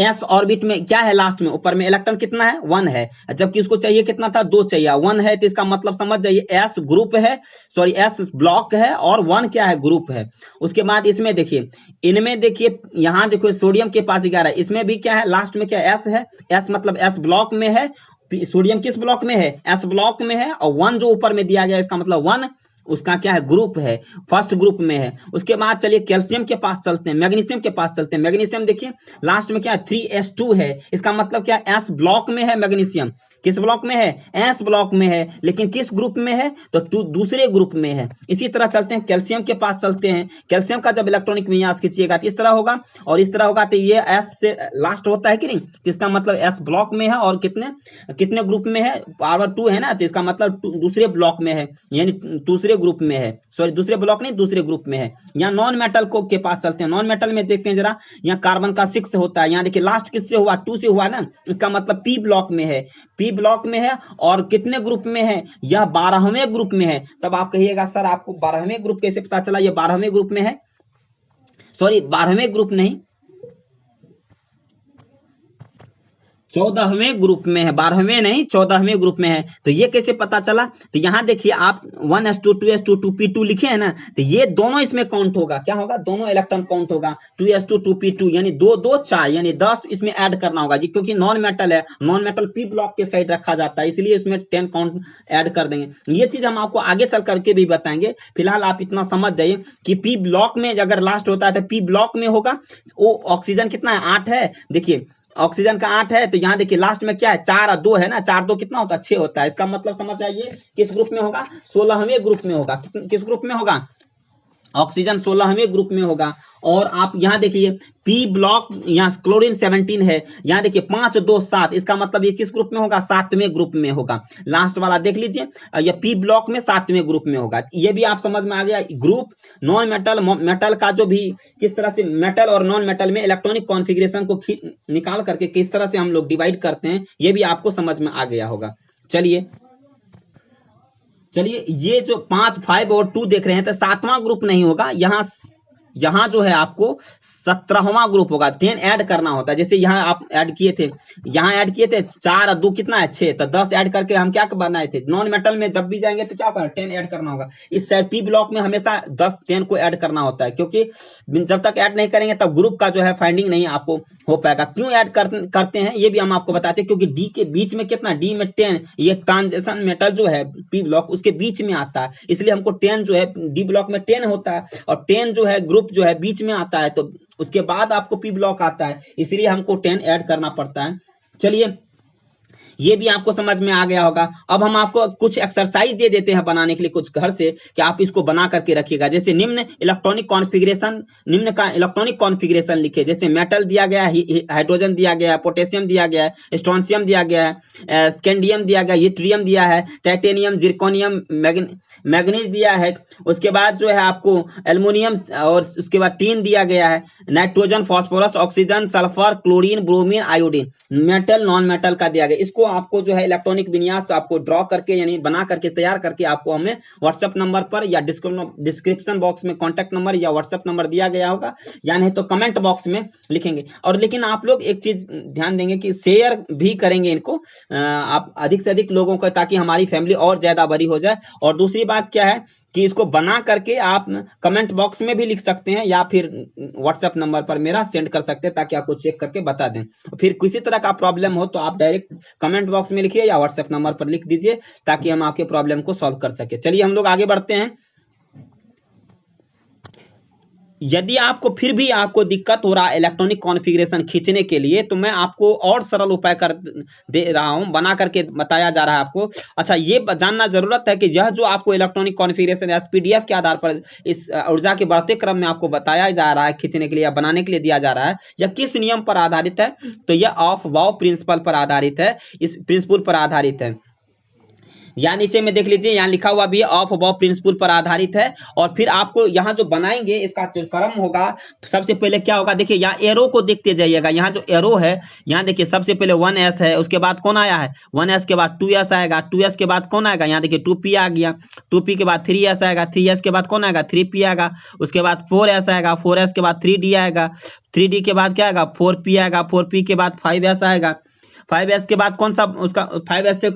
s ऑर्बिट में क्या है, लास्ट में ऊपर में इलेक्ट्रॉन कितना है, 1 है, जबकि उसको चाहिए कितना था, 2 चाहिए, 1 है, तो इसका मतलब समझ जाइए s ग्रुप है, सॉरी s ब्लॉक है और 1 क्या है, ग्रुप है। उसके बाद इसमें देखिए, इनमें देखिए, यहाँ देखो सोडियम के पास 11 है, इसमें भी क्या है, लास्ट में क्या s है, s मतलब s ब्लॉक में है, सोडियम किस ब्लॉक में है, s ब्लॉक में है, और 1 जो ऊपर में दिया गया इसका मतलब 1 उसका क्या है, ग्रुप है, फर्स्ट ग्रुप में है। उसके बाद चलिए कैल्शियम के पास चलते हैं, मैग्नीशियम के पास चलते हैं। मैग्नीशियम देखिए लास्ट में क्या है, 3s2 है, इसका मतलब क्या, s ब्लॉक में है मैग्नीशियम, किस ब्लॉक में है, s ब्लॉक में है, लेकिन किस ग्रुप में है, तो दूसरे ग्रुप में है। इसी तरह चलते हैं कैल्शियम के पास चलते हैं। कैल्शियम का जब इलेक्ट्रॉनिक विन्यास खींचिएगा तो इस तरह होगा और इस तरह होगा, तो ये s से लास्ट होता है कि नहीं, इसका मतलब s ब्लॉक में है और कितने ग्रुप में है, पावर 2 है ना, तो इसका मतलब दूसरे ब्लॉक में है, यानी दूसरे ग्रुप में है, सॉरी दूसरे ब्लॉक नहीं, दूसरे ग्रुप में है। यहाँ नॉन मेटल को के पास चलते हैं। नॉन मेटल में देखते हैं जरा, यहाँ कार्बन का 6 होता है, यहाँ देखिए लास्ट किससे हुआ, 2 से हुआ ना, इसका मतलब p ब्लॉक में है, p ब्लॉक में है और कितने ग्रुप में है, यह 12वें ग्रुप में है। तब आप कहिएगा सर आपको 12वें ग्रुप कैसे पता चला, ये 12वें ग्रुप में है, सॉरी 12वें ग्रुप नहीं, 14वें ग्रुप में है, 12वें नहीं 14वें ग्रुप में है। तो ये कैसे पता चला, तो यहाँ देखिए आप 1s2 2s2 2p2 लिखे हैं ना, तो ये दोनों इसमें काउंट होगा, क्या होगा, दोनों इलेक्ट्रॉन काउंट होगा, 2s2 2p2 यानी 2 2 4 यानी 10 इसमें ऐड करना होगा जी, क्योंकि नॉन मेटल है, नॉन मेटल p ब्लॉक के साइड रखा जाता है, इसलिए इसमें 10 काउंट ऐड कर देंगे। ये चीज हम आपको आगे चल करके भी बताएंगे, फिलहाल आप इतना समझ जाइए कि p ब्लॉक में अगर लास्ट होता है तो p ब्लॉक में होगा, वो ऑक्सीजन कितना है, 8 है, देखिए ऑक्सीजन का 8 है, तो यहाँ देखिए लास्ट में क्या है, 4 और 2 है ना, 4 2 कितना होता है, 6 होता है। इसका मतलब समझ जाइए किस ग्रुप में होगा, 16वें ग्रुप में होगा। किस ग्रुप में होगा, ऑक्सीजन 16वें ग्रुप में होगा। और आप यहाँ देखिए p ब्लॉक, यहाँ क्लोरीन 17 है, यहाँ देखिए 5 2 7, इसका मतलब ये किस ग्रुप में होगा, 7वें ग्रुप में होगा। लास्ट वाला देख लीजिए, ये p ब्लॉक में 7वें ग्रुप में होगा। ये भी आप समझ में आ गया, ग्रुप नॉन मेटल मेटल का जो भी किस तरह से मेटल और नॉन मेटल में इलेक्ट्रॉनिक कॉन्फ़िगरेशन को निकाल करके किस तरह से हम लोग डिवाइड करते हैं, ये भी आपको समझ में आ गया होगा। चलिए ये जो 5 5 और 2 देख रहे हैं, तो 7वां ग्रुप नहीं होगा, यहाँ जो है आपको 17वां ग्रुप होगा, 10 ऐड करना होता है। जैसे यहाँ आप ऐड किए थे, यहाँ ऐड किए थे 4 और 2 कितना है, 6, तो 10 ऐड करके हम क्या बनाए थे, नॉन मेटल में जब भी जाएंगे तो क्या करना, 10 ऐड करना होगा। इस साइड p ब्लॉक में हमेशा 10 10 को ऐड करना होता है, क्योंकि जब तक ऐड नहीं करेंगे तब ग्रुप का जो है फाइंडिंग नहीं आपको हो पाएगा। क्यों ऐड करते हैं ये भी हम आपको बताते हैं, क्योंकि डी के बीच में कितना, डी में 10, ये ट्रांजिशन मेटल जो है p ब्लॉक उसके बीच में आता है, इसलिए हमको 10 जो है डी ब्लॉक में 10 होता है, और 10 जो है ग्रुप जो है बीच में आता है, तो उसके बाद आपको p ब्लॉक आता है, इसलिए हमको 10 ऐड करना पड़ता है। चलिए ये भी आपको समझ में आ गया होगा। अब हम आपको कुछ एक्सरसाइज दे देते हैं बनाने के लिए कुछ घर से, कि आप इसको बना करके रखिएगा। जैसे निम्न इलेक्ट्रॉनिक कॉन्फ़िगरेशन लिखे, जैसे मेटल दिया गया है, हाइड्रोजन दिया गया है, पोटेशियम दिया गया है, स्ट्रोंशियम दिया गया है, स्कैंडियम दिया गया, यूट्रियम दिया है, टाइटेनियम, जिरकोनियम, मैग्नीज दिया है। उसके बाद जो है आपको एल्युमिनियम और उसके बाद टीन दिया गया है, nitrogen, phosphorus, oxygen, sulphur, chlorine, bromine, iodine, metal non metal का दिया गया। इसको आपको जो है इलेक्ट्रॉनिक विन्यास आपको ड्रॉ करके यानी बना करके तैयार करके आपको हमें व्हाट्सएप नंबर पर या डिस्क्रिप्शन बॉक्स में कॉन्टैक्ट नंबर या व्हाट्सएप नंबर दिया गया होगा, या नहीं तो कमेंट बॉक्स में लिखेंगे। और लेकिन आप लोग एक चीज ध्यान देंगे कि शेयर भी करेंगे इनको आप अधिक से अधिक लोगों को, ताकि हमारी फैमिली और ज्यादा बड़ी हो जाए। और दूसरी बात क्या है कि इसको बना करके आप कमेंट बॉक्स में भी लिख सकते हैं या फिर व्हाट्सएप नंबर पर मेरा सेंड कर सकते हैं, ताकि आपको चेक करके बता दें। फिर किसी तरह का प्रॉब्लम हो तो आप डायरेक्ट कमेंट बॉक्स में लिखिए या व्हाट्सएप नंबर पर लिख दीजिए, ताकि हम आपके प्रॉब्लम को सॉल्व कर सके। चलिए हम लोग आगे बढ़ते हैं। यदि आपको फिर भी आपको दिक्कत हो रहा है इलेक्ट्रॉनिक कॉन्फ़िगरेशन खींचने के लिए, तो मैं आपको और सरल उपाय कर दे रहा हूं, बना करके बताया जा रहा है आपको। अच्छा, ये जानना जरूरत है कि यह जो आपको इलेक्ट्रॉनिक कॉन्फ़िगरेशन एसपीडीएफ के आधार पर इस ऊर्जा के बढ़ते क्रम में आपको बताया जा रहा है खींचने के लिए या बनाने के लिए दिया जा रहा है, यह किस नियम पर आधारित है? तो यह ऑफ वाव प्रिंसिपल पर आधारित है, इस प्रिंसिपल पर आधारित है। यहाँ नीचे में देख लीजिए, यहाँ लिखा हुआ भी है ऑफ अबव प्रिंसिपल पर आधारित है। और फिर आपको यहाँ जो बनाएंगे इसका जो क्रम होगा, सबसे पहले क्या होगा, देखिए यहाँ एरो को देखते जाइएगा। यहाँ जो एरो है, यहाँ देखिए सबसे पहले 1s है, उसके बाद कौन आया है 1s के बाद 2s आएगा, 2s के बाद कौन आएगा, यहाँ देखिए 2p आ गया, 2p के बाद 3s आएगा, 3s के बाद कौन आएगा 3p आएगा, उसके बाद 4s आएगा, 4s के बाद 3d आएगा, 3d के बाद क्या आएगा 4p आएगा, 4p के बाद 5s आएगा, 5s के बाद कौन सा उसका 5s से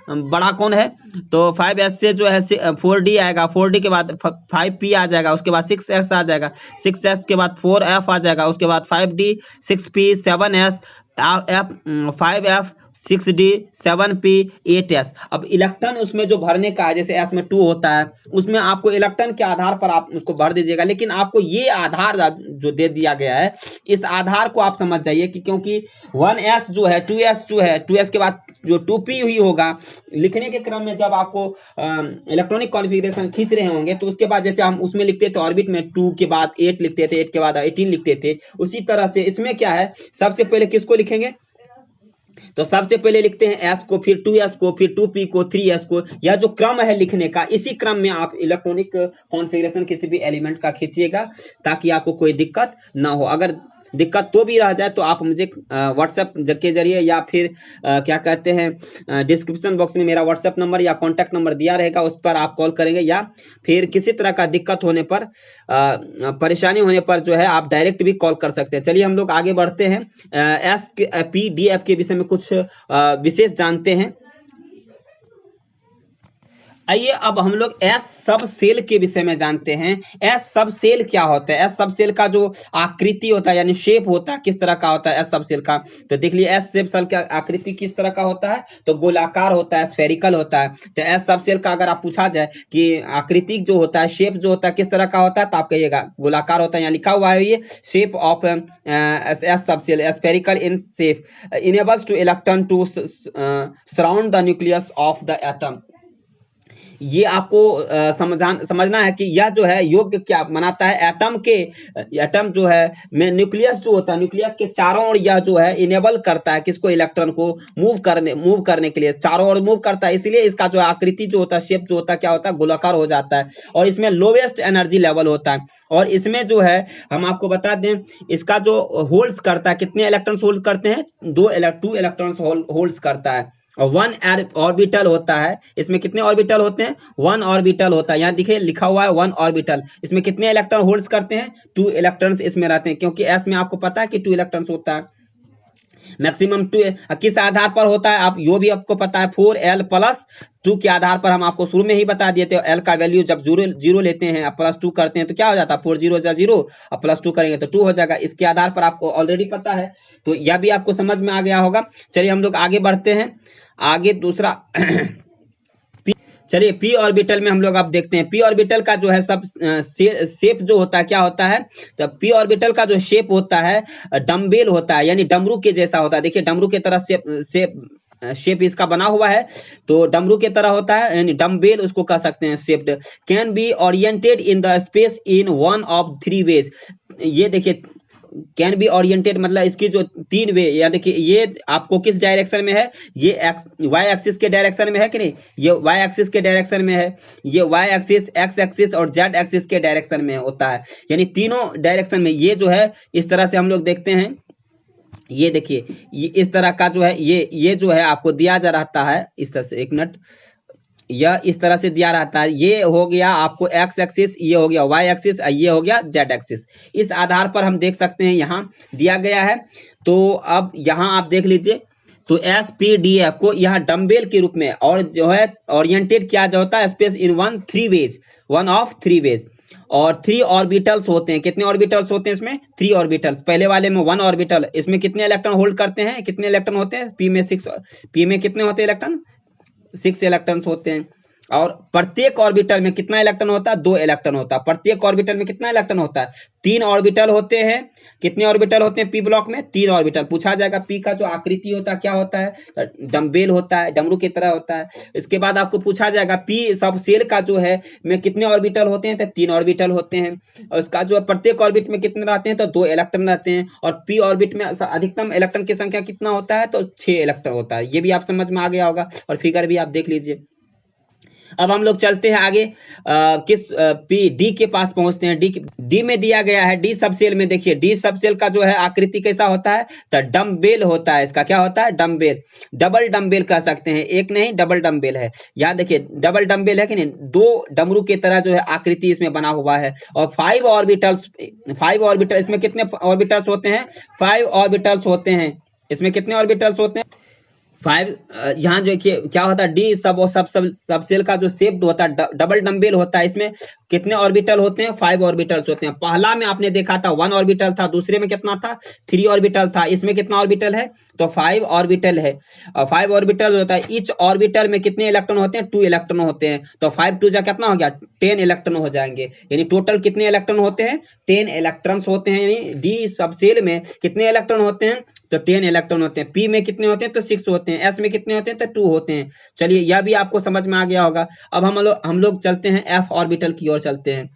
बड़ा कौन है, तो 5s से जो है 4d आएगा, 4d के बाद 5p आ जाएगा, उसके बाद 6s आ जाएगा, 6s के बाद 4f आ जाएगा, उसके बाद 5d 6p 7s f 5f 6d 7p 8s। अब इलेक्ट्रॉन उसमें जो भरने का है, जैसे s में 2 होता है, उसमें आपको इलेक्ट्रॉन के आधार पर आप उसको भर दीजिएगा। लेकिन आपको ये आधार जो दे दिया गया है, इस आधार को आप समझ जाइए कि क्योंकि 1s जो है 2s जो है 2s के बाद जो 2p ही होगा, लिखने के क्रम में जब आपको इलेक्ट्रॉनिक कॉन्फ़िगरेशन खींच रहे होंगे, तो उसके बाद जैसे हम उसमें लिखते थे ऑर्बिट में 2 के बाद 8 लिखते थे, 8 के बाद 18 लिखते थे, उसी तरह से इसमें क्या है, सबसे पहले किसको लिखेंगे, तो सबसे पहले लिखते हैं s को, फिर 2s को, फिर 2p को, 3s को। यह जो क्रम है लिखने का, इसी क्रम में आप इलेक्ट्रॉनिक कॉन्फ़िगरेशन किसी भी एलिमेंट का खींचिएगा, ताकि आपको कोई दिक्कत ना हो। अगर दिक्कत तो भी रह जाए तो आप मुझे व्हाट्सएप के जरिए या फिर क्या कहते हैं डिस्क्रिप्शन बॉक्स में मेरा व्हाट्सएप नंबर या कॉन्टैक्ट नंबर दिया रहेगा, उस पर आप कॉल करेंगे, या फिर किसी तरह का दिक्कत होने पर परेशानी होने पर जो है आप डायरेक्ट भी कॉल कर सकते हैं। चलिए हम लोग आगे बढ़ते हैं, एसपीडीएफ के विषय में कुछ विशेष जानते हैं। आइए अब हम लोग एस सब सेल के विषय में जानते हैं। एस सब सेल क्या होता है, एस सब सेल का जो आकृति होता है यानी शेप होता है, किस तरह का होता है एस सब सेल का, तो देख लीजिए एस सब सेल का आकृति किस तरह का होता है, तो गोलाकार होता है, स्फेरिकल होता है। तो एस सब सेल का अगर आप पूछा जाए कि आकृति जो होता है, शेप जो होता है किस तरह का होता है, तो आप कहिएगा गोलाकार होता है। यहाँ लिखा हुआ है ये shape of s sub cell spherical in shape enables to electron to surround the nucleus of the atom. ये आपको समझना है कि यह जो है योग्य क्या बनाता है, एटम जो है में न्यूक्लियस जो होता है, न्यूक्लियस के चारों ओर यह जो है इनेबल करता है किसको, इलेक्ट्रॉन को मूव करने के लिए चारों ओर मूव करता है। इसलिए इसका जो आकृति जो होता है, शेप जो होता है, क्या होता है, गोलाकार हो जाता है। और इसमें लोवेस्ट एनर्जी लेवल होता है। और इसमें जो है हम आपको बता दें, इसका जो होल्ड्स करता है, कितने इलेक्ट्रॉन्स होल्ड करते हैं, 2 इलेक्ट्रॉन्स होल्ड्स करता है। और 1 ऑर्बिटल होता है, इसमें कितने ऑर्बिटल होते हैं, 1 ऑर्बिटल होता है। यहाँ देखिए लिखा हुआ है 1 ऑर्बिटल, इसमें कितने इलेक्ट्रॉन होल्ड्स करते हैं, 2 इलेक्ट्रॉन्स इसमें रहते हैं, क्योंकि एस में आपको पता है कि 2 इलेक्ट्रॉन्स होता है मैक्सिमम। 2 किस आधार पर होता है, आप यो भी आपको पता है 4l प्लस 2 के आधार पर हम आपको शुरू में ही बता दिए थे। एल का वैल्यू जब जीरो लेते हैं आप +2 करते हैं तो क्या हो जाता है, 4 0 0 और +2 करेंगे तो 2 हो जाएगा। इसके आधार पर आपको ऑलरेडी पता है, तो यह भी आपको समझ में आ गया होगा। चलिए हम लोग आगे बढ़ते हैं। आगे दूसरा चलिए पी ऑर्बिटल में हम लोग अब देखते हैं। पी ऑर्बिटल का जो है सब शेप जो होता है, क्या होता है, तो पी ऑर्बिटल का जो शेप होता है डम्बेल होता है, यानी डमरू के जैसा होता है। देखिए डमरू की तरह शेप इसका बना हुआ है, तो डमरू की तरह होता है, यानी डम्बेल उसको कह सकते हैं। Shaped can be oriented in the space in 1 of 3 ways। ये देखिए कैन बी ओरिएंटेड मतलब इसकी जो 3 वे, या देखिए ये आपको किस डायरेक्शन में है, ये वाई एक्सिस के डायरेक्शन में है कि नहीं, ये वाई एक्सिस के डायरेक्शन में है, ये वाई एक्सिस, एक्स एक्सिस और जेड एक्सिस के डायरेक्शन में होता है, यानी तीनों डायरेक्शन में ये जो है इस तरह से हम लोग देखते हैं। ये देखिए, ये इस तरह का जो है, ये जो है आपको दिया जा रहता है इस तरह से, एक मिनट, यह इस तरह से दिया रहता है। ये हो गया आपको एक्स एक्सिस, ये हो गया वाई एक्सिस, ये हो गया जेड एक्सिस। इस आधार पर हम देख सकते हैं यहाँ दिया गया है। तो अब यहाँ आप देख लीजिए, तो एस पी डी एफ को यहाँ डम्बेल के रूप में और जो है ओरिएंटेड किया जाता है space in one of three ways. और 3 ऑर्बिटल्स होते हैं। कितने ऑर्बिटल्स होते हैं इसमें? 3 ऑर्बिटल्स। पहले वाले में 1 ऑर्बिटल, इसमें कितने इलेक्ट्रॉन होल्ड करते हैं? कितने इलेक्ट्रॉन होते हैं? पी में 6, पी में कितने होते हैं इलेक्ट्रॉन? 6 इलेक्ट्रॉन्स होते हैं। और प्रत्येक ऑर्बिटल में कितना इलेक्ट्रॉन होता है? 2 इलेक्ट्रॉन होता है। प्रत्येक ऑर्बिटल में कितना इलेक्ट्रॉन होता है? 3 ऑर्बिटल होते हैं। कितने ऑर्बिटल होते हैं पी ब्लॉक में? 3 ऑर्बिटल। पूछा जाएगा पी का जो आकृति होता है क्या होता है? डम्बेल होता है, डमरू की तरह होता है। इसके बाद आपको पूछा जाएगा पी सब सेल का जो है में कितने ऑर्बिटल होते हैं? तो 3 ऑर्बिटल होते हैं। और इसका जो है प्रत्येक ऑर्बिट में कितने रहते हैं? तो 2 इलेक्ट्रॉन रहते हैं। और पी ऑर्बिट में अधिकतम इलेक्ट्रॉन की संख्या कितना होता है? तो 6 इलेक्ट्रॉन होता है। ये भी आप समझ में आ गया होगा, और फिगर भी आप देख लीजिए। अब हम लोग चलते हैं आगे, किस पी डी के पास पहुंचते हैं। डी में दिया गया है, डी सबसेल में देखिए, डी सबसेल का जो है आकृति कैसा होता है? तो डम्बेल होता है। इसका क्या होता है? डम्बेल, डबल डम्बेल कह सकते हैं, एक नहीं डबल डम्बेल है। यहाँ देखिए डबल डम्बेल है कि नहीं, 2 डमरू की तरह जो है आकृति इसमें बना हुआ है। और 5 ऑर्बिटल्स, इसमें कितने ऑर्बिटल्स होते हैं? 5 ऑर्बिटल्स होते हैं। इसमें कितने ऑर्बिटल्स होते हैं? 5। यहाँ जो क्या होता है, डी सब सेल का जो शेप होता है डबल डम्बेल होता है। इसमें कितने ऑर्बिटल होते हैं? 5 ऑर्बिटल्स होते हैं। पहला में आपने देखा था 1 ऑर्बिटल था, दूसरे में कितना था? 3 ऑर्बिटल था। इसमें कितना ऑर्बिटल है? तो 5 ऑर्बिटल है। और 5 ऑर्बिटल होता है। ईच ऑर्बिटल में कितने इलेक्ट्रॉन होते हैं? 2 इलेक्ट्रॉन होते हैं। तो 5 2 जा कितना हो गया? 10 इलेक्ट्रॉन हो जाएंगे। यानी टोटल कितने इलेक्ट्रॉन होते हैं? 10 इलेक्ट्रॉन्स होते हैं। यानी डी सबसेल में कितने इलेक्ट्रॉन होते हैं? तो 10 इलेक्ट्रॉन होते हैं। पी में कितने होते हैं? तो 6 होते हैं। एस में कितने होते हैं? तो 2 होते हैं। चलिए यह भी आपको समझ में आ गया होगा। अब हम लोग चलते हैं एफ ऑर्बिटल की ओर चलते हैं।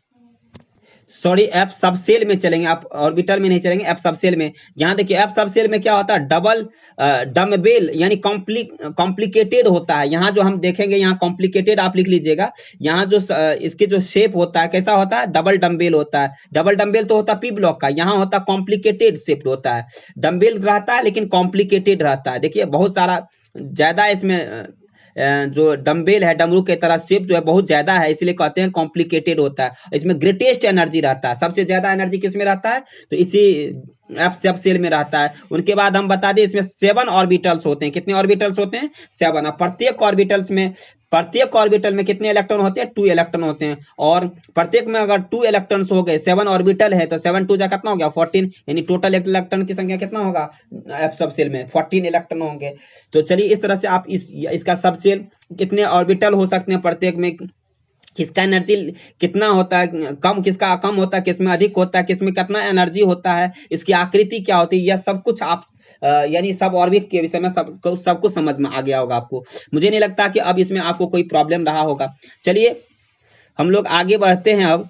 सॉरी, एफ सबसेल में चलेंगे, आप ऑर्बिटल में नहीं चलेंगे, एफ सबसेल में। यहाँ देखिए एफ सबसेल में क्या होता है? डबल डम्बेल, यानी कॉम्प्लिकेटेड होता है। यहाँ जो हम देखेंगे, यहाँ कॉम्प्लिकेटेड आप लिख लीजिएगा। यहाँ जो इसके जो शेप होता है कैसा होता है? डबल डम्बेल होता है। डबल डम्बेल तो होता है पी ब्लॉक का, यहाँ होता है कॉम्प्लिकेटेड शेप होता है। डम्बेल रहता है लेकिन कॉम्प्लिकेटेड रहता है। देखिए बहुत सारा ज्यादा इसमें जो डम्बेल है, डमरू की तरह शेप जो है बहुत ज्यादा है, इसलिए कहते हैं कॉम्प्लिकेटेड होता है। इसमें ग्रेटेस्ट एनर्जी रहता है। सबसे ज्यादा एनर्जी किसमें रहता है? तो इसी एफ सब सेल में रहता है। उनके बाद हम बता दें इसमें 7 ऑर्बिटल्स होते हैं। कितने ऑर्बिटल्स होते हैं? 7। और प्रत्येक ऑर्बिटल में कितने इलेक्ट्रॉन होते हैं? 2 इलेक्ट्रॉन होते हैं। और प्रत्येक में अगर 2 इलेक्ट्रॉन्स हो गए, 7 ऑर्बिटल है, तो 7 2 जा कितना हो गया? 14। यानी टोटल इलेक्ट्रॉन की संख्या कितना होगा एफ सब सेल में? 14 इलेक्ट्रॉन होंगे। तो चलिए इस तरह से आप इसका सब सेल कितने ऑर्बिटल हो सकते हैं प्रत्येक में, किसका एनर्जी कितना होता है, किसका कम होता है, किसमें अधिक होता है, किसमें कितना एनर्जी होता है, इसकी आकृति क्या होती है, यह सब कुछ आप यानी सब ऑर्बिट के विषय में सब कुछ समझ में आ गया होगा आपको। मुझे नहीं लगता कि अब इसमें आपको कोई प्रॉब्लम रहा होगा। चलिए हम लोग आगे बढ़ते हैं अब।